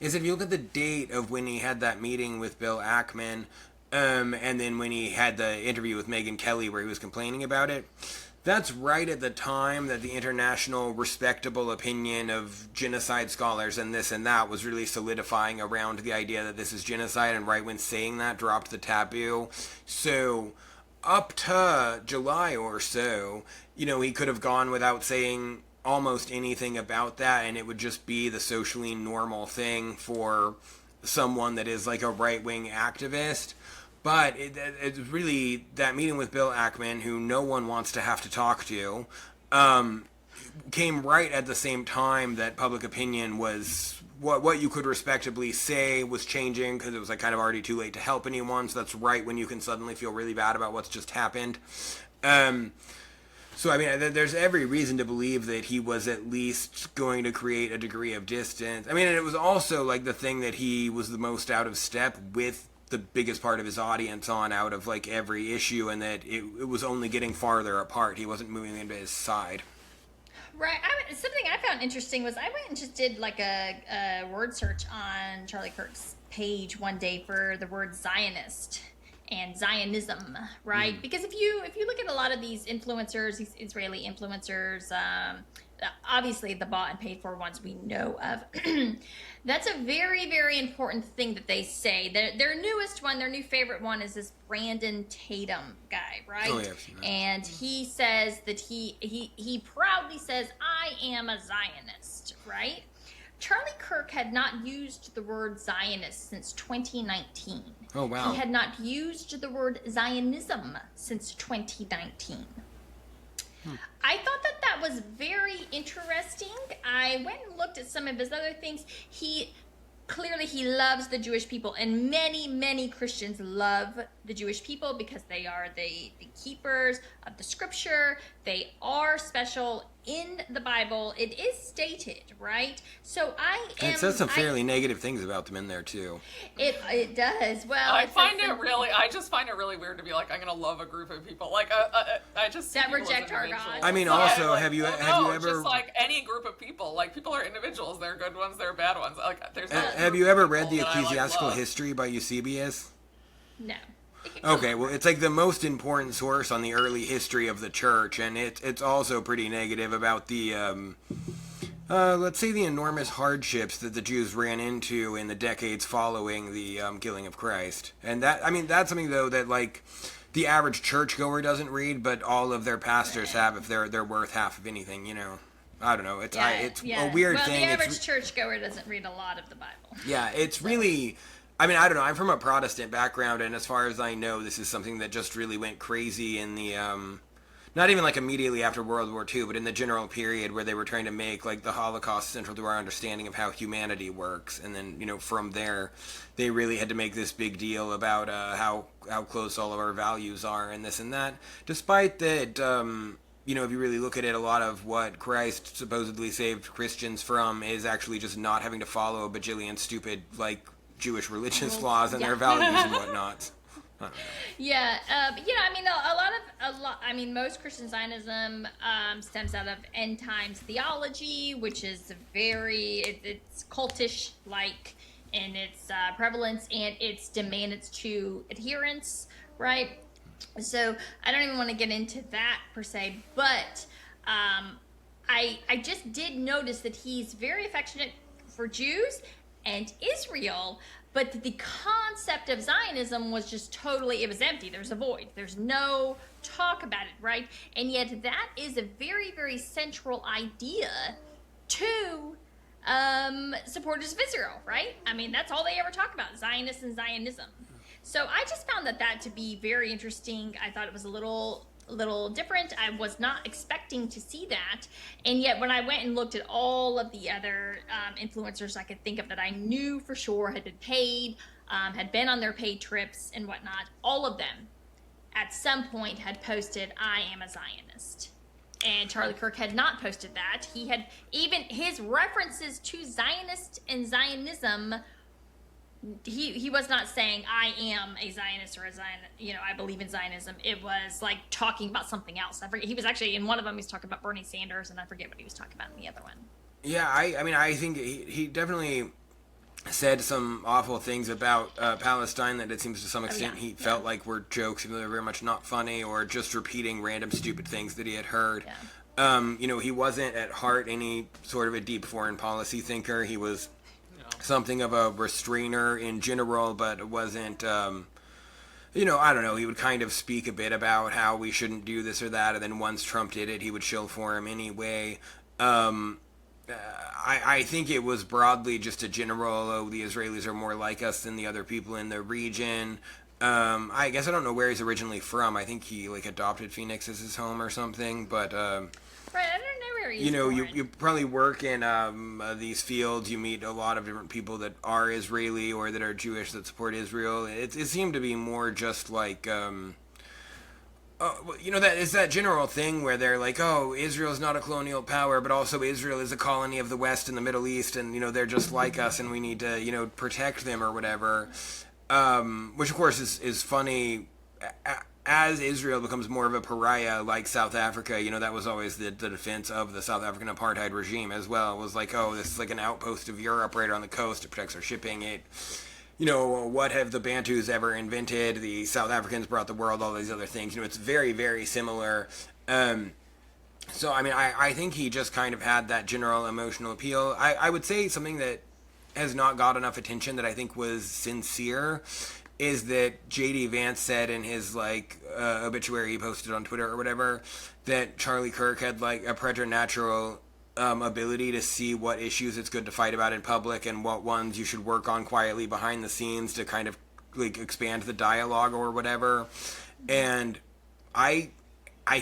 is if you look at the date of when he had that meeting with Bill Ackman, and then when he had the interview with Megyn Kelly where he was complaining about it, that's right at the time that the international respectable opinion of genocide scholars and this and that was really solidifying around the idea that this is genocide, and right when saying that dropped the taboo. So up to July or so, he could have gone without saying almost anything about that, and it would just be the socially normal thing for someone that is like a right-wing activist. But it's really that meeting with Bill Ackman, who no one wants to have to talk to, came right at the same time that public opinion was what you could respectably say was changing, because it was like kind of already too late to help anyone. So that's right when you can suddenly feel really bad about what's just happened. So, I mean, there's every reason to believe that he was at least going to create a degree of distance. I mean, and it was also like the thing that he was the most out of step with the biggest part of his audience on out of like every issue, and that it was only getting farther apart. He wasn't moving into his side. Right. Something I found interesting was I went and just did like a word search on Charlie Kirk's page one day for the word Zionist and Zionism, right? Because if you look at a lot of these influencers, these Israeli influencers, obviously the bought and paid for ones we know of, that's a very, very important thing that they say. Their newest one, their new favorite one, is this Brandon Tatum guy, right? Oh, yeah, and he says that he proudly says, "I am a Zionist," right? Charlie Kirk had not used the word Zionist since 2019. Oh, wow. He had not used the word Zionism since 2019. I thought that was very interesting. I went and looked at some of his other things. He loves the Jewish people, and many, many Christians love the Jewish people because they are the keepers of the scripture. They are special in the Bible. It is stated, right? So it says some fairly negative things about them in there too. It does. Well, I just find it really weird to be like, I'm gonna love a group of people. Like, I just that reject our God. I mean, also, like, have you ever? Just like any group of people. Like, people are individuals. There are good ones. There are bad ones. Like, there's. Have you ever read the Ecclesiastical History by Eusebius? No. Okay, well, it's like the most important source on the early history of the church, and it's also pretty negative about the, let's say, the enormous hardships that the Jews ran into in the decades following the killing of Christ. And that's something, though, that, like, the average churchgoer doesn't read, but all of their pastors have if they're worth half of anything, I don't know. It's a weird thing. The average churchgoer doesn't read a lot of the Bible. Yeah, it's really... I mean, I don't know. I'm from a Protestant background, and as far as I know, this is something that just really went crazy in the, not even like immediately after World War II, but in the general period where they were trying to make like the Holocaust central to our understanding of how humanity works. And then, from there, they really had to make this big deal about how close all of our values are and this and that. Despite that, if you really look at it, a lot of what Christ supposedly saved Christians from is actually just not having to follow a bajillion stupid, like, Jewish religious laws and their values and whatnot. I don't know. Yeah, most Christian Zionism stems out of end times theology, which is it's cultish like in its prevalence and its demands to adherence, right? So I don't even want to get into that per se, but I just did notice that he's very affectionate for Jews. and Israel, but the concept of Zionism was just totally, it was empty. There's a void. There's no talk about it, right? And yet that is a very, very central idea to supporters of Israel, right? I mean, that's all they ever talk about, Zionists and Zionism. So I just found that to be very interesting. I thought it was a little different. I was not expecting to see that. And yet when I went and looked at all of the other influencers I could think of that I knew for sure had been paid, had been on their paid trips and whatnot, all of them at some point had posted, I am a Zionist. And Charlie Kirk had not posted that. He had, even his references to Zionist and Zionism, he was not saying I am a Zionist or a Zionist, I believe in Zionism. It was like talking about something else. I forget. He was actually in one of them. He was talking about Bernie Sanders, and I forget what he was talking about in the other one. Yeah, I mean, I think he definitely said some awful things about Palestine that it seems to some extent he felt like were jokes, even though they're very much not funny, or just repeating random stupid things that he had heard. Yeah. He wasn't at heart any sort of a deep foreign policy thinker. He was something of a restrainer in general, but it wasn't, I don't know, he would kind of speak a bit about how we shouldn't do this or that, and then once Trump did it, he would shill for him anyway. I think it was broadly just a general, the Israelis are more like us than the other people in the region. I guess I don't know where he's originally from. I think he, adopted Phoenix as his home or something, but... Right, I don't know where he's born. You probably work in these fields. You meet a lot of different people that are Israeli or that are Jewish that support Israel. It seemed to be more just like, that it's that general thing where they're like, oh, Israel's not a colonial power, but also Israel is a colony of the West and the Middle East, and they're just like us, and we need to protect them or whatever. Which of course is funny. As Israel becomes more of a pariah like South Africa, that was always the defense of the South African apartheid regime as well. It was like, oh, this is like an outpost of Europe right on the coast. It protects our shipping. What have the Bantus ever invented? The South Africans brought the world, all these other things. It's very, very similar. So, I mean, I think he just kind of had that general emotional appeal. I would say something that has not got enough attention that I think was sincere is that J.D. Vance said in his, obituary he posted on Twitter or whatever, that Charlie Kirk had, a preternatural ability to see what issues it's good to fight about in public and what ones you should work on quietly behind the scenes to kind of, expand the dialogue or whatever. And I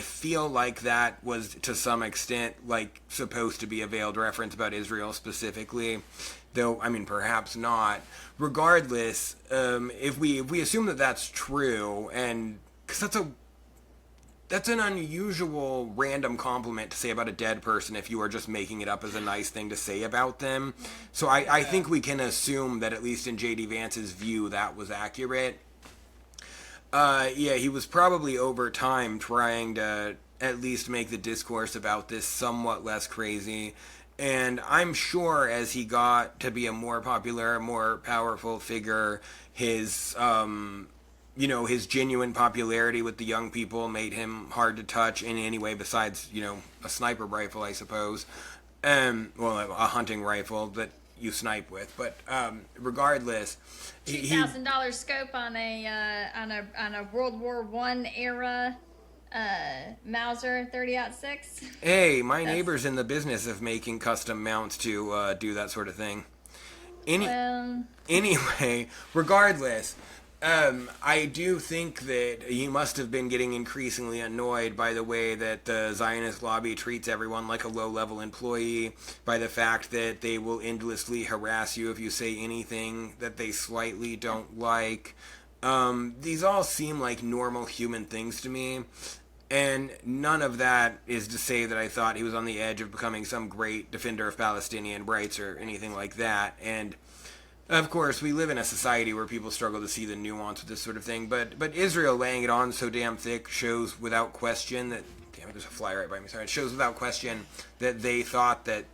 feel like that was, to some extent, supposed to be a veiled reference about Israel specifically. Though, I mean, perhaps not. Regardless, if we assume that that's true, and because that's an unusual random compliment to say about a dead person if you are just making it up as a nice thing to say about them. So I think we can assume that at least in J.D. Vance's view that was accurate. He was probably over time trying to at least make the discourse about this somewhat less crazy. And I'm sure as he got to be a more popular, more powerful figure, his his genuine popularity with the young people made him hard to touch in any way besides, a sniper rifle, I suppose. A hunting rifle that you snipe with. But regardless, $2,000 scope on a World War I era Mauser 30-06. Hey, my neighbor's in the business of making custom mounts to do that sort of thing. Anyway, regardless, I do think that he must have been getting increasingly annoyed by the way that the Zionist lobby treats everyone like a low-level employee, by the fact that they will endlessly harass you if you say anything that they slightly don't like. These all seem like normal human things to me. And none of that is to say that I thought he was on the edge of becoming some great defender of Palestinian rights or anything like that. And, of course, we live in a society where people struggle to see the nuance of this sort of thing. But Israel laying it on so damn thick shows without question that... Damn it, there's a fly right by me. Sorry. It shows without question that they thought that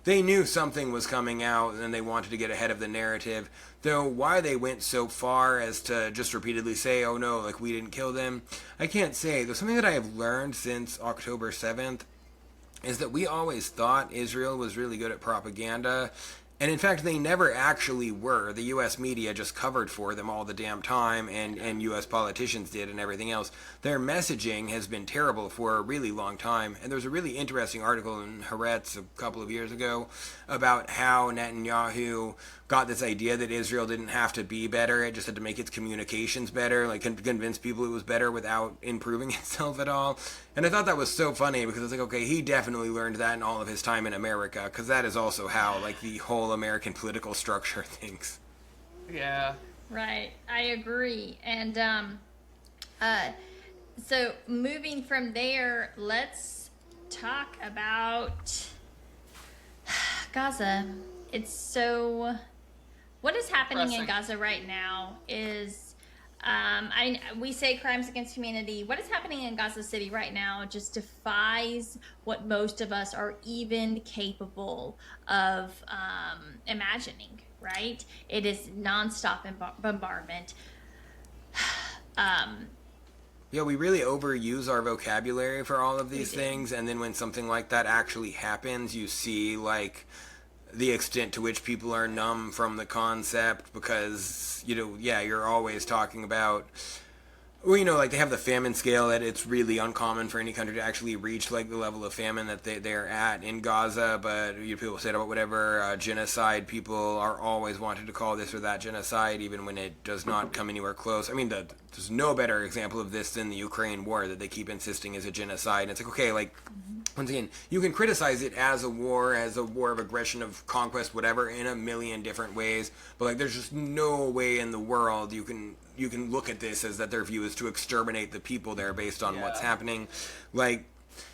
they knew something was coming out and they wanted to get ahead of the narrative. Though why they went so far as to just repeatedly say, oh no, we didn't kill them, I can't say. There's something that I have learned since October 7th is that we always thought Israel was really good at propaganda, And in fact, they never actually were. The U.S. media just covered for them all the damn time, and U.S. politicians did and everything else. Their messaging has been terrible for a really long time. And there was a really interesting article in Haaretz a couple of years ago about how Netanyahu got this idea that Israel didn't have to be better. It just had to make its communications better, like convince people it was better without improving itself at all. And I thought that was so funny because it's like, okay, he definitely learned that in all of his time in America, because that is also how, like, the whole American political structure thinks. Yeah. Right. I agree. And so moving from there, let's talk about Gaza. It's so... What is happening in Gaza right now is... we say crimes against humanity. What is happening in Gaza City right now just defies what most of us are even capable of imagining, right? It is nonstop bombardment. Yeah, we really overuse our vocabulary for all of these things, and then when something like that actually happens, you see, like, the extent to which people are numb from the concept, because, you know, yeah, you're always talking about, well, you know, like, they have the famine scale, that it's really uncommon for any country to actually reach, like, the level of famine that they're at in Gaza, but you know, people say about whatever genocide, people are always wanting to call this or that genocide, even when it does not come anywhere close. I mean, there's no better example of this than the Ukraine war that they keep insisting is a genocide, and it's like, okay, like, once again, you can criticize it as a war of aggression, of conquest, whatever, in a million different ways, but, like, there's just no way in the world you can look at this as that their view is to exterminate the people there based on what's happening. Like,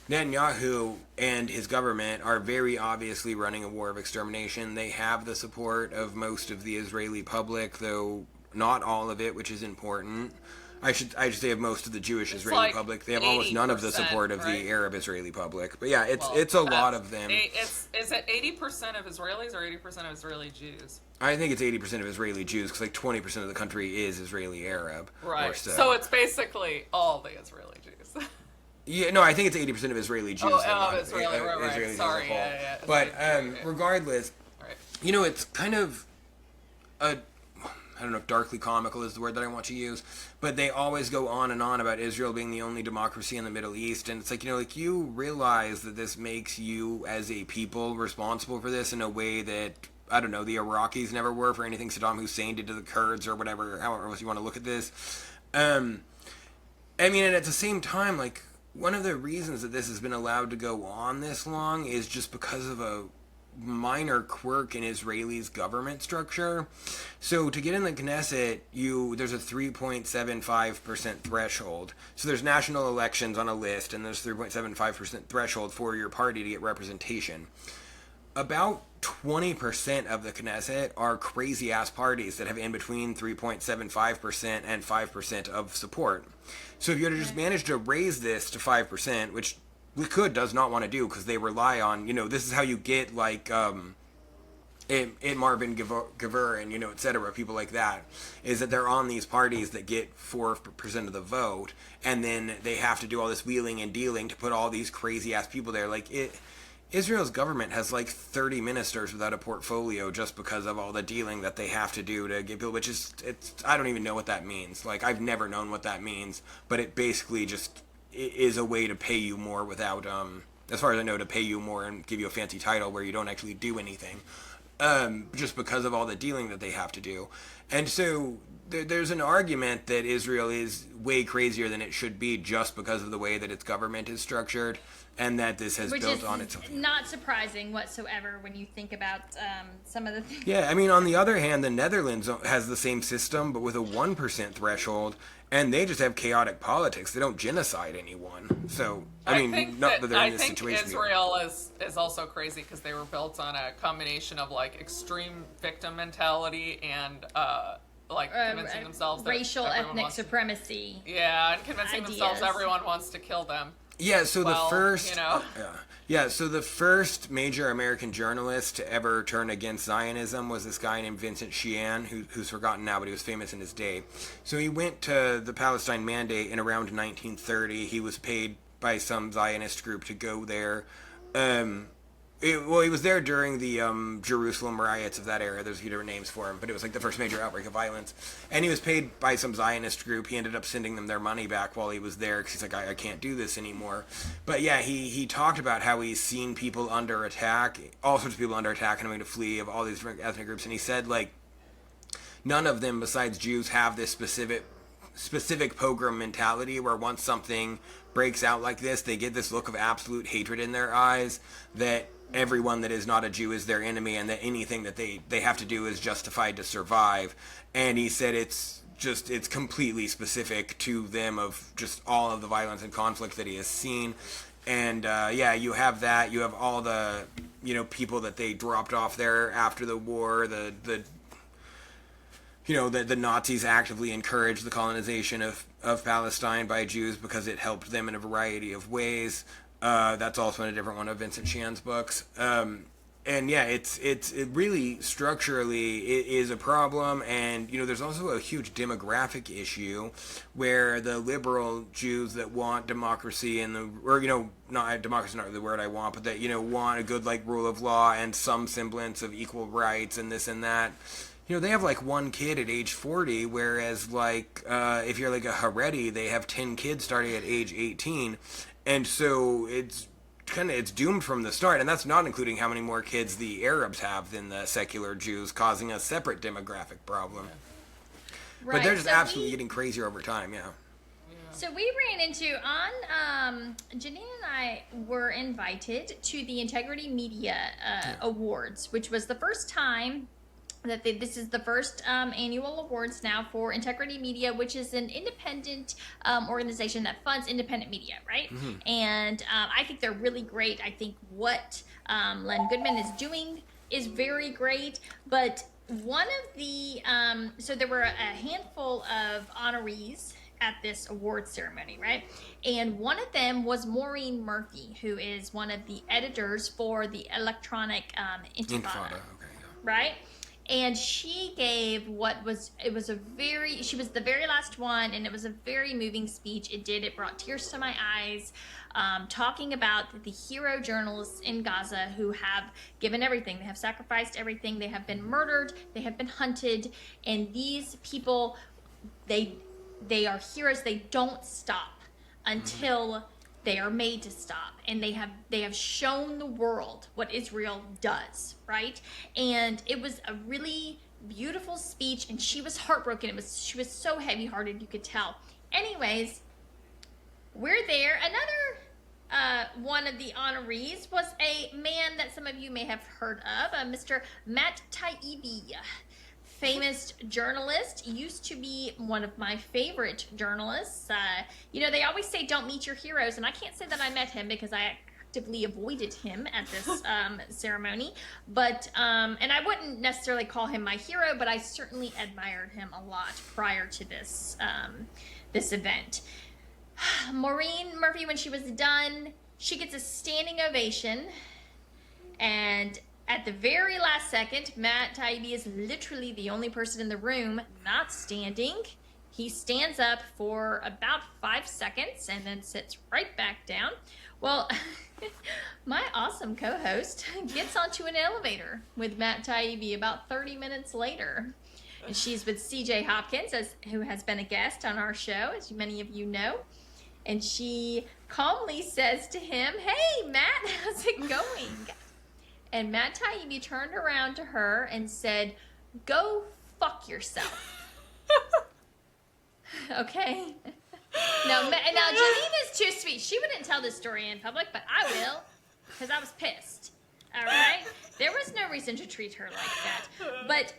Netanyahu and his government are very obviously running a war of extermination. They have the support of most of the Israeli public, though not all of it, which is important. I should say of most of the Jewish Israeli like public. They have almost none of the support of right? the Arab Israeli public. But yeah, it's a lot of them. Is it 80% of Israelis or 80% of Israeli Jews? I think it's 80% of Israeli Jews, because like 20% of the country is Israeli Arab. Right. Or so. So it's basically all the Israeli Jews. Yeah, no, I think it's 80% of Israeli Jews. Israeli, right. Israelis Sorry, as a whole. yeah. But okay. regardless, Right. you know, it's kind of I don't know if darkly comical is the word that I want to use, but they always go on and on about Israel being the only democracy in the Middle East, and it's like, you know, like, you realize that this makes you as a people responsible for this in a way that, I don't know, the Iraqis never were for anything Saddam Hussein did to the Kurds or whatever, however else you want to look at this. I mean, and at the same time, like, one of the reasons that this has been allowed to go on this long is just because of a minor quirk in Israel's government structure. So to get in the Knesset, there's a 3.75% threshold. So there's national elections on a list, and there's 3.75% threshold for your party to get representation. About 20% of the Knesset are crazy-ass parties that have in between 3.75% and 5% of support. So if you had to just manage to raise this to 5%, which Likud does not want to do, because they rely on, you know, this is how you get, like, Marvin Gavur and, you know, et cetera, people like that, is that they're on these parties that get 4% of the vote, and then they have to do all this wheeling and dealing to put all these crazy-ass people there. Like, Israel's government has, like, 30 ministers without a portfolio just because of all the dealing that they have to do to get people, which is, I don't even know what that means. Like, I've never known what that means, but it basically just is a way to pay you more without, as far as I know, to pay you more and give you a fancy title where you don't actually do anything, just because of all the dealing that they have to do. And so there's an argument that Israel is way crazier than it should be just because of the way that its government is structured, and that this has built on its own. Not surprising whatsoever when you think about some of the things. Yeah, I mean, on the other hand, the Netherlands has the same system, but with a 1% threshold, and they just have chaotic politics. They don't genocide anyone. So, I mean, not that they're in this situation. I think Israel is also crazy because they were built on a combination of, like, extreme victim mentality and, like, convincing themselves that racial, ethnic supremacy. Yeah, and convincing themselves everyone wants to kill them. Yeah, so the first, you know. So the first major American journalist to ever turn against Zionism was this guy named Vincent Sheehan, who's forgotten now, but he was famous in his day. So he went to the Palestine Mandate in around 1930. He was paid by some Zionist group to go there. He was there during the Jerusalem riots of that era. There's a few different names for him, but it was like the first major outbreak of violence. And he was paid by some Zionist group. He ended up sending them their money back while he was there because he's like, I can't do this anymore. But yeah, he talked about how he's seen people under attack, all sorts of people under attack and having to flee of all these different ethnic groups. And he said, like, none of them besides Jews have this specific pogrom mentality where once something breaks out like this, they get this look of absolute hatred in their eyes that everyone that is not a Jew is their enemy, and that anything that they have to do is justified to survive. And he said it's completely specific to them of just all of the violence and conflict that he has seen. And you have that. You have all the people that they dropped off there after the war. The Nazis actively encouraged the colonization of Palestine by Jews because it helped them in a variety of ways. That's also in a different one of Vincent Shan's books. It really structurally it is a problem, and there's also a huge demographic issue where the liberal Jews that want democracy not democracy, not the word I want, but that want a good like rule of law and some semblance of equal rights and this and that. They have like one kid at age 40, whereas like if you're like a Haredi, they have 10 kids starting at age 18. And so it's doomed from the start, and that's not including how many more kids the Arabs have than the secular Jews, causing a separate demographic problem. Right. But they're just absolutely getting crazier over time, yeah. So we ran into, Jenin and I were invited to the Integrity Media Awards, which was the first time that this is the first annual awards now for Integrity Media, which is an independent organization that funds independent media, right? Mm-hmm. And I think they're really great. I think what Len Goodman is doing is very great. But one of the, so there were a handful of honorees at this award ceremony, right? And one of them was Maureen Murphy, who is one of the editors for the Electronic Intifada, okay, yeah. Right? And she gave she was the very last one, and it was a very moving speech. It brought tears to my eyes, talking about the hero journalists in Gaza who have given everything. They have sacrificed everything. They have been murdered. They have been hunted. And these people, they are heroes. They don't stop until they are made to stop, and they have shown the world what Israel does, right? And it was a really beautiful speech, and she was heartbroken. She was so heavy-hearted, you could tell. Anyways, we're there. Another one of the honorees was a man that some of you may have heard of, Mr. Matt Taibbi. Famous journalist, used to be one of my favorite journalists. They always say don't meet your heroes, and I can't say that I met him because I actively avoided him at this ceremony. But and I wouldn't necessarily call him my hero, but I certainly admired him a lot prior to this this event. Maureen Murphy, when she was done, she gets a standing ovation, and at the very last second, Matt Taibbi is literally the only person in the room not standing. He stands up for about 5 seconds and then sits right back down. Well, my awesome co-host gets onto an elevator with Matt Taibbi about 30 minutes later. And she's with CJ Hopkins, who has been a guest on our show, as many of you know. And she calmly says to him, "Hey, Matt, how's it going?" And Matt Taibbi turned around to her and said, "Go fuck yourself." Okay? Now, Jenin is too sweet. She wouldn't tell this story in public, but I will, because I was pissed. All right? There was no reason to treat her like that. But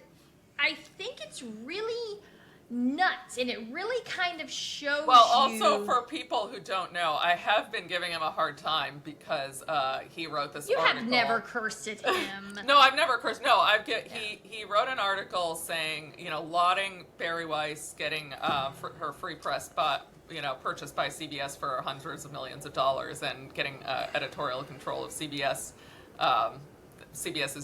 I think it's really nuts, and it really kind of shows also for people who don't know, I have been giving him a hard time because he wrote this article. You have never cursed at him. No, I've never cursed. No, he wrote an article saying, lauding Barry Weiss getting her free press purchased by CBS for hundreds of millions of dollars, and getting editorial control of CBS's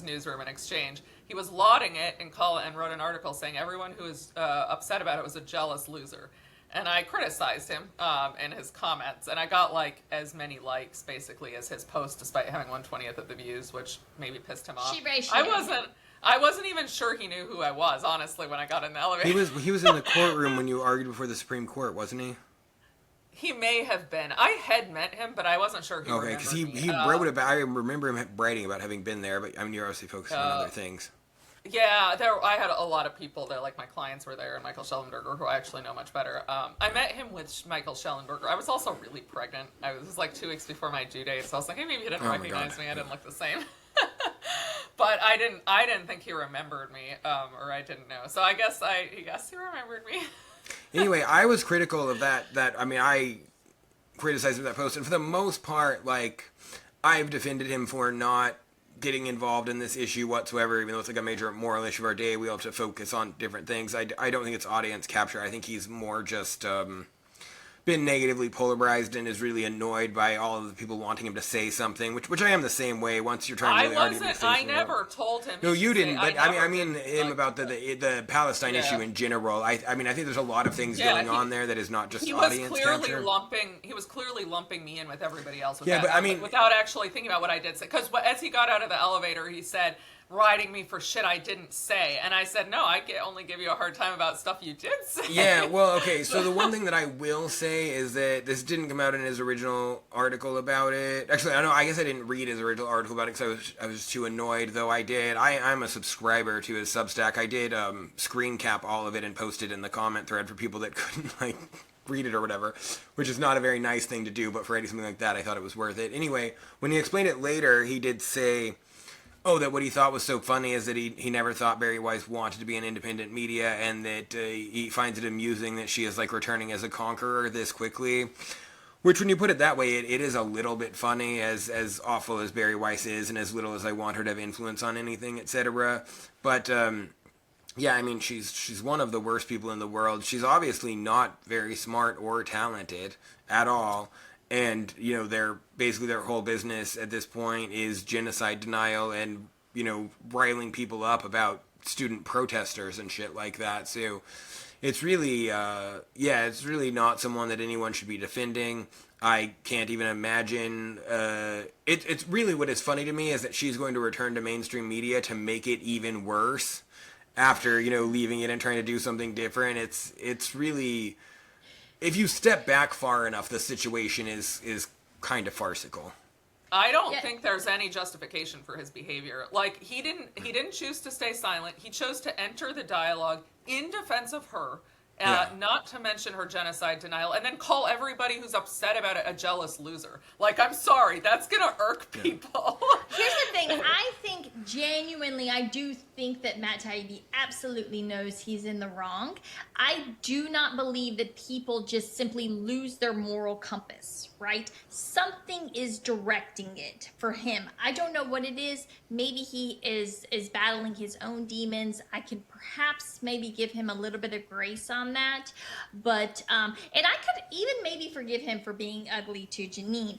newsroom and exchange. He was lauding it and wrote an article saying everyone who was upset about it was a jealous loser. and I criticized him in his comments, and I got like as many likes basically as his post, despite having 1/20th of the views, which maybe pissed him off. I wasn't even sure he knew who I was, honestly, when I got in the elevator. He was in the courtroom when you argued before the Supreme Court, wasn't he? He may have been. I had met him, but I wasn't sure he Okay, because he wrote about. I remember him writing about having been there, but I mean, you're obviously focusing on other things. Yeah, I had a lot of people there, like my clients were there, and Michael Schellenberger, who I actually know much better. I met him with Michael Schellenberger. I was also really pregnant. I was like 2 weeks before my due date, so I was like, hey, maybe he didn't recognize me. I didn't look the same. But I didn't think he remembered me, or I didn't know. So I guess he remembered me. Anyway, I was critical of that. I mean, I criticized him that post, and for the most part, like, I've defended him for not getting involved in this issue whatsoever, even though it's like a major moral issue of our day. We all have to focus on different things. I don't think it's audience capture. I think he's more just been negatively polarized and is really annoyed by all of the people wanting him to say something, which I am the same way. Once you're trying to really argue to say I never told him. No, you didn't. But I mean him about the Palestine issue in general. I mean, I think there's a lot of things going on there that is not just audience capture. He was clearly lumping me in with everybody else. With but I mean, without actually thinking about what I did say. Because as he got out of the elevator, he said, riding me for shit I didn't say. And I said, no, I only give you a hard time about stuff you did say. Yeah, well, okay, so the one thing that I will say is that this didn't come out in his original article about it. Actually, I guess I didn't read his original article about it because I was too annoyed, though I did. I'm a subscriber to his Substack. I did screen cap all of it and post it in the comment thread for people that couldn't, like, read it or whatever, which is not a very nice thing to do, but for writing something like that, I thought it was worth it. Anyway, when he explained it later, he did say, that what he thought was so funny is that he never thought Barry Weiss wanted to be an independent media, and that he finds it amusing that she is like returning as a conqueror this quickly. Which, when you put it that way, it is a little bit funny, as awful as Barry Weiss is, and as little as I want her to have influence on anything, etc. But yeah, I mean, she's one of the worst people in the world. She's obviously not very smart or talented at all. And, you know, their whole business at this point is genocide denial and, you know, riling people up about student protesters and shit like that. So it's really, it's really not someone that anyone should be defending. I can't even imagine. It's really what is funny to me is that she's going to return to mainstream media to make it even worse after, you know, leaving it and trying to do something different. It's really... If you step back far enough, the situation is kind of farcical. I don't think there's any justification for his behavior. Like, he didn't choose to stay silent. He chose to enter the dialogue in defense of her, not to mention her genocide denial, and then call everybody who's upset about it a jealous loser. Like, I'm sorry, that's gonna irk people. Here's the thing. I think genuinely, I do think that Matt Taibbi absolutely knows he's in the wrong. I do not believe that people just simply lose their moral compass, right? Something is directing it for him. I don't know what it is. Maybe he is battling his own demons. I can perhaps maybe give him a little bit of grace on that. But, and I could even maybe forgive him for being ugly to Jenin.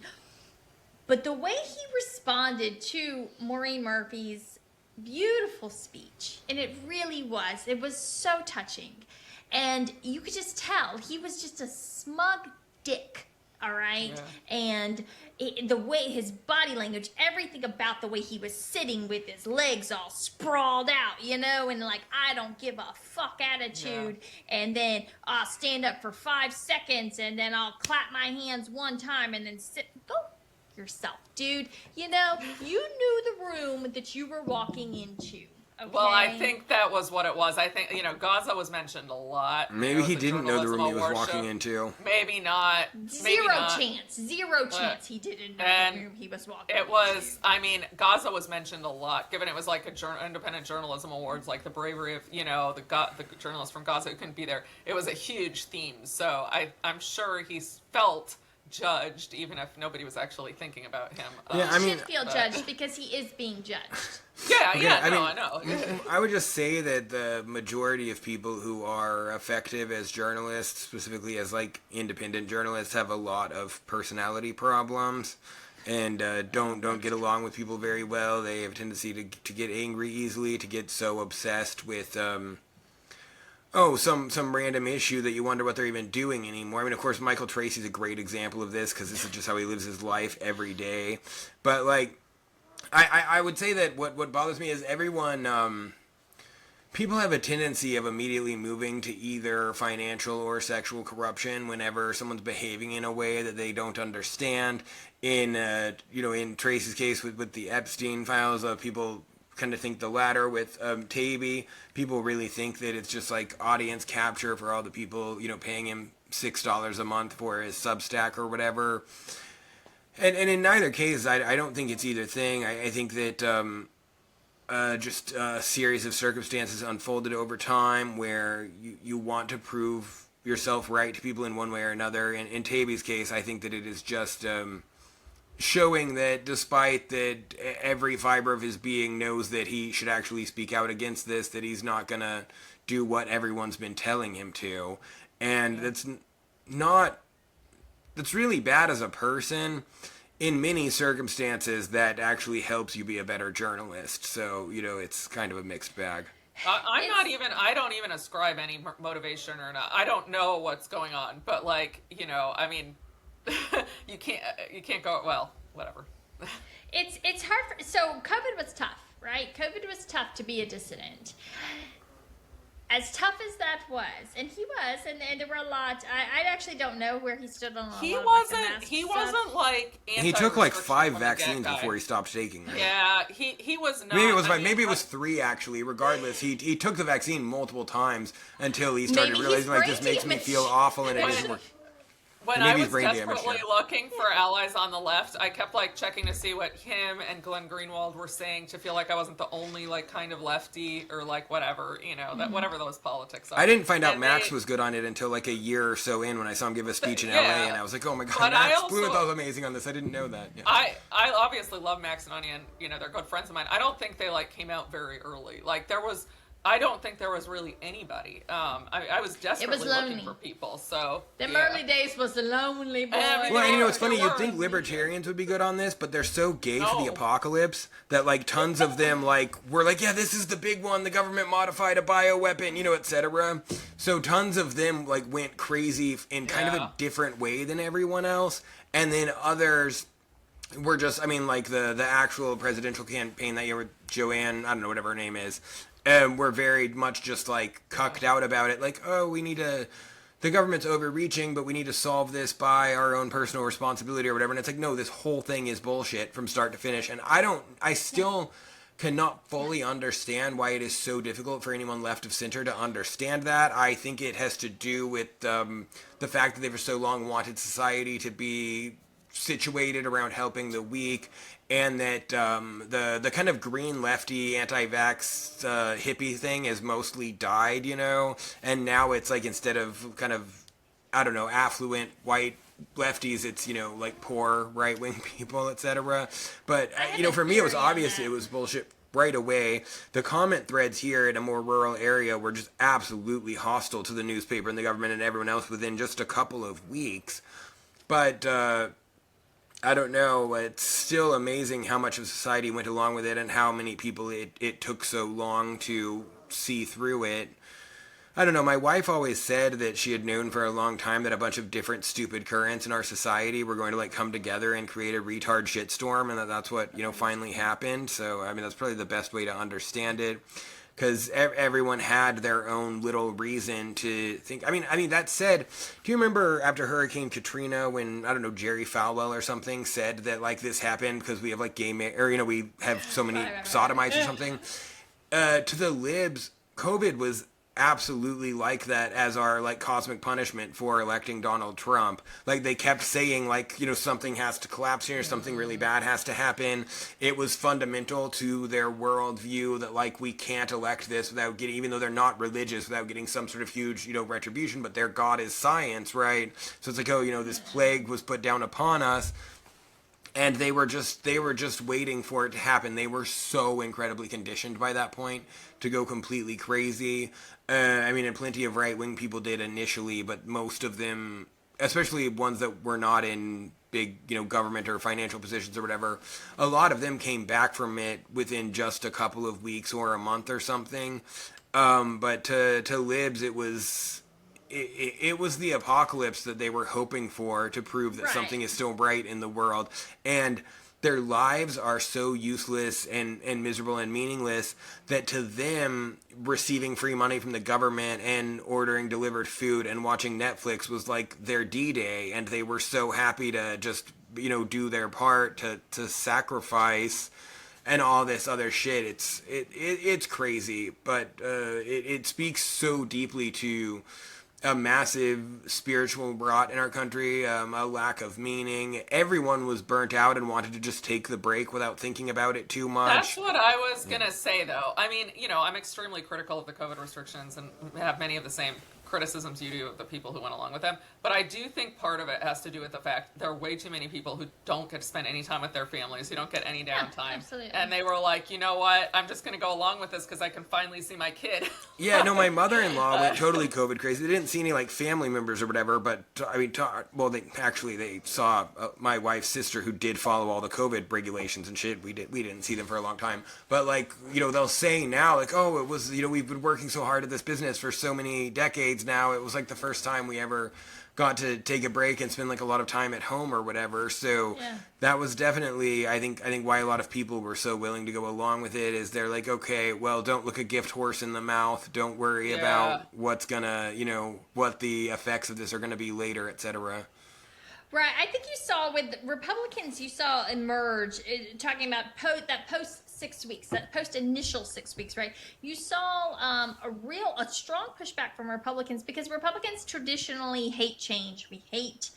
But the way he responded to Maureen Murphy's beautiful speech, and it was so touching. And you could just tell he was just a smug dick, all right? Yeah. And the way his body language, everything about the way he was sitting with his legs all sprawled out, you know, and like, I don't give a fuck attitude. Yeah. And then I'll stand up for 5 seconds, and then I'll clap my hands one time, and then go yourself, dude. You know, you knew the room that you were walking into. Okay? Well, I think that was what it was. I think, you know, Gaza was mentioned a lot. Maybe he didn't know the room he was walking into. Maybe not. Zero chance he didn't know the room he was walking into. It was, I mean, Gaza was mentioned a lot, given it was like independent journalism awards, like the bravery of, you know, the journalist from Gaza who couldn't be there. It was a huge theme. So I'm sure he's felt judged, even if nobody was actually thinking about him. He should feel judged because he is being judged. I know. I would just say that the majority of people who are effective as journalists, specifically as like independent journalists, have a lot of personality problems and don't get along with people very well. They have a tendency to get angry easily, to get so obsessed with some random issue that you wonder what they're even doing anymore. I mean, of course, Michael Tracy's a great example of this because this is just how he lives his life every day. But like, I would say that what bothers me is everyone. People have a tendency of immediately moving to either financial or sexual corruption whenever someone's behaving in a way that they don't understand. In Tracy's case with the Epstein files, people kind of think the latter. With Taibbi, people really think that it's just like audience capture for all the people, paying him $6 a month for his Substack or whatever. And in neither case, I don't think it's either thing. I think that just a series of circumstances unfolded over time where you want to prove yourself right to people in one way or another. In Taibbi's case, I think that it is just showing that despite that every fiber of his being knows that he should actually speak out against this, that he's not going to do what everyone's been telling him to. And that's really bad as a person. In many circumstances, that actually helps you be a better journalist. So, it's kind of a mixed bag. I don't even ascribe any motivation or not. I don't know what's going on, but I mean, you can't go, well, whatever. It's hard so COVID was tough, right? COVID was tough to be a dissident. As tough as that was, and he was, and there were a lot. I actually don't know where he stood on. He wasn't like. He took like 5 vaccines before he stopped taking them. Yeah, he was not. Maybe it was 3 actually. Regardless, he took the vaccine multiple times until he started realizing like this makes me feel awful and it doesn't work. When I was desperately looking for allies on the left, I kept checking to see what him and Glenn Greenwald were saying to feel like I wasn't the only kind of lefty or whatever, that whatever those politics are. I didn't find out Max was good on it until a year or so in when I saw him give a speech in LA, and I was like, oh my god, Max Blumenthal was amazing on this. I didn't know that. Yeah. I obviously love Max and Anya, and they're good friends of mine. I don't think they came out very early. I don't think there was really anybody. I was desperately looking for people. So them early days was the lonely boy. Well, it's funny. You'd think libertarians would be good on this, but they're so gay for the apocalypse that tons of them were yeah, this is the big one. The government modified a bioweapon, etc. So tons of them went crazy in kind of a different way than everyone else, and then others were just the actual presidential campaign that year with Joanne, I don't know whatever her name is. We're very much just cucked out about it. The government's overreaching, but we need to solve this by our own personal responsibility or whatever. And it's no, this whole thing is bullshit from start to finish. And I still cannot fully understand why it is so difficult for anyone left of center to understand that. I think it has to do with the fact that they for so long wanted society to be situated around helping the weak, and that the kind of green lefty anti-vax hippie thing has mostly died, and now it's instead of kind of, I don't know, affluent white lefties, it's poor right-wing people, etc. But for me it was obvious it was bullshit right away. The comment threads here in a more rural area were just absolutely hostile to the newspaper and the government and everyone else within just a couple of weeks. But I don't know, it's still amazing how much of society went along with it and how many people it took so long to see through it. I don't know, my wife always said that she had known for a long time that a bunch of different stupid currents in our society were going to come together and create a retard shitstorm, and that's what, finally happened. So, that's probably the best way to understand it. Because everyone had their own little reason to think. That said, do you remember after Hurricane Katrina when, I don't know, Jerry Falwell or something said that, this happened because we have, gay men, or, we have so many sodomites or something? To the libs, COVID was absolutely like that as our cosmic punishment for electing Donald Trump. They kept saying something has to collapse here, something really bad has to happen. It was fundamental to their worldview that we can't elect this without getting, even though they're not religious, without getting some sort of huge retribution, but their god is science, right? So it's this plague was put down upon us. And they were just waiting for it to happen. They were so incredibly conditioned by that point to go completely crazy. And plenty of right-wing people did initially, but most of them, especially ones that were not in big, government or financial positions or whatever, a lot of them came back from it within just a couple of weeks or a month or something. But to libs, it was the apocalypse that they were hoping for to prove that something is still right in the world. And their lives are so useless and miserable and meaningless that to them, receiving free money from the government and ordering delivered food and watching Netflix was like their D-Day, and they were so happy to just, do their part to sacrifice and all this other shit. It's crazy, but it speaks so deeply to a massive spiritual rot in our country, a lack of meaning. Everyone was burnt out and wanted to just take the break without thinking about it too much. That's what I was going to say, though. I mean, I'm extremely critical of the COVID restrictions and have many of the same criticisms you do of the people who went along with them. But I do think part of it has to do with the fact there are way too many people who don't get to spend any time with their families, who don't get any downtime. Yeah, absolutely. And they were like, you know what? I'm just going to go along with this because I can finally see my kid. Yeah, no, my mother-in-law went totally COVID crazy. They didn't see any, family members or whatever, but, they saw my wife's sister who did follow all the COVID regulations and shit. We didn't see them for a long time. But, they'll say now, oh, it was, we've been working so hard at this business for so many decades now. It was, the first time we ever got to take a break and spend a lot of time at home or whatever. So that was definitely, I think why a lot of people were so willing to go along with it is they're like, okay, well, don't look a gift horse in the mouth. Don't worry about what's gonna, what the effects of this are gonna be later, etc. Right. I think you saw with Republicans, emerge talking about post 6 weeks, that post initial 6 weeks, right? You saw a strong pushback from Republicans because Republicans traditionally hate change. We hate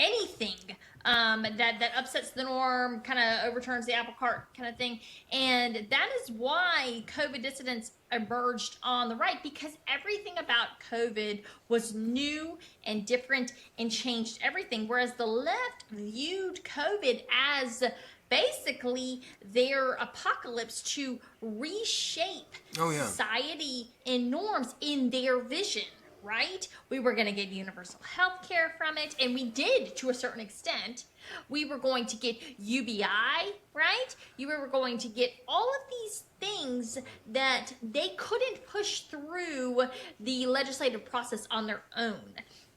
anything that upsets the norm, kind of overturns the apple cart kind of thing. And that is why COVID dissidents emerged on the right, because everything about COVID was new and different and changed everything. Whereas the left viewed COVID as basically their apocalypse to reshape society and norms in their vision. Right? We were going to get universal health care from it, and we did to a certain extent. We were going to get UBI, right? You were going to get all of these things that they couldn't push through the legislative process on their own.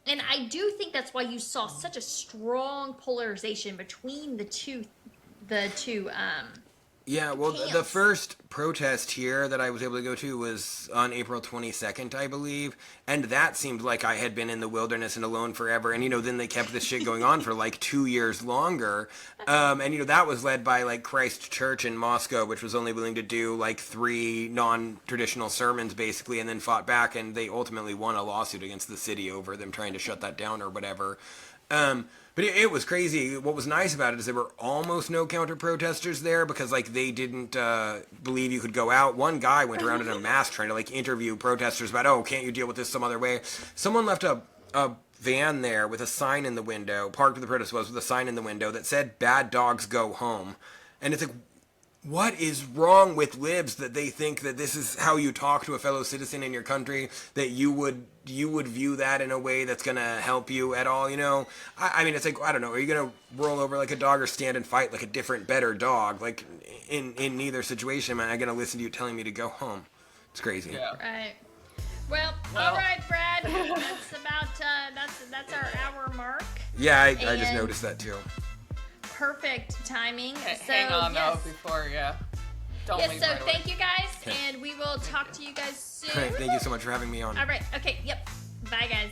And I do think that's why you saw such a strong polarization between the two Yeah, well, the first protest here that I was able to go to was on April 22nd, I believe, and that seemed like I had been in the wilderness and alone forever, and, then they kept this shit going on for, 2 years longer, and, that was led by, Christ Church in Moscow, which was only willing to do, 3 non-traditional sermons, basically, and then fought back, and they ultimately won a lawsuit against the city over them trying to shut that down or whatever. But it was crazy. What was nice about it is there were almost no counter-protesters there because, they didn't believe you could go out. One guy went around in a mask trying to, interview protesters about, can't you deal with this some other way? Someone left a van there with a sign in the window, parked where the protest was, with a sign in the window that said, "Bad dogs go home." And it's what is wrong with libs that they think that this is how you talk to a fellow citizen in your country, that you would view that in a way that's going to help you at all, I mean, it's I don't know, are you going to roll over like a dog or stand and fight like a different, better dog? In neither situation, am I going to listen to you telling me to go home? It's crazy. Yeah. Right. Well, all right, Brad. That's about, that's our hour mark. Yeah, I just noticed that too. Perfect timing. Hang on, though, before, don't leave so right away. thank you guys, and we will talk to you guys soon. All right, thank you so much for having me on. All right, okay, yep. Bye, guys.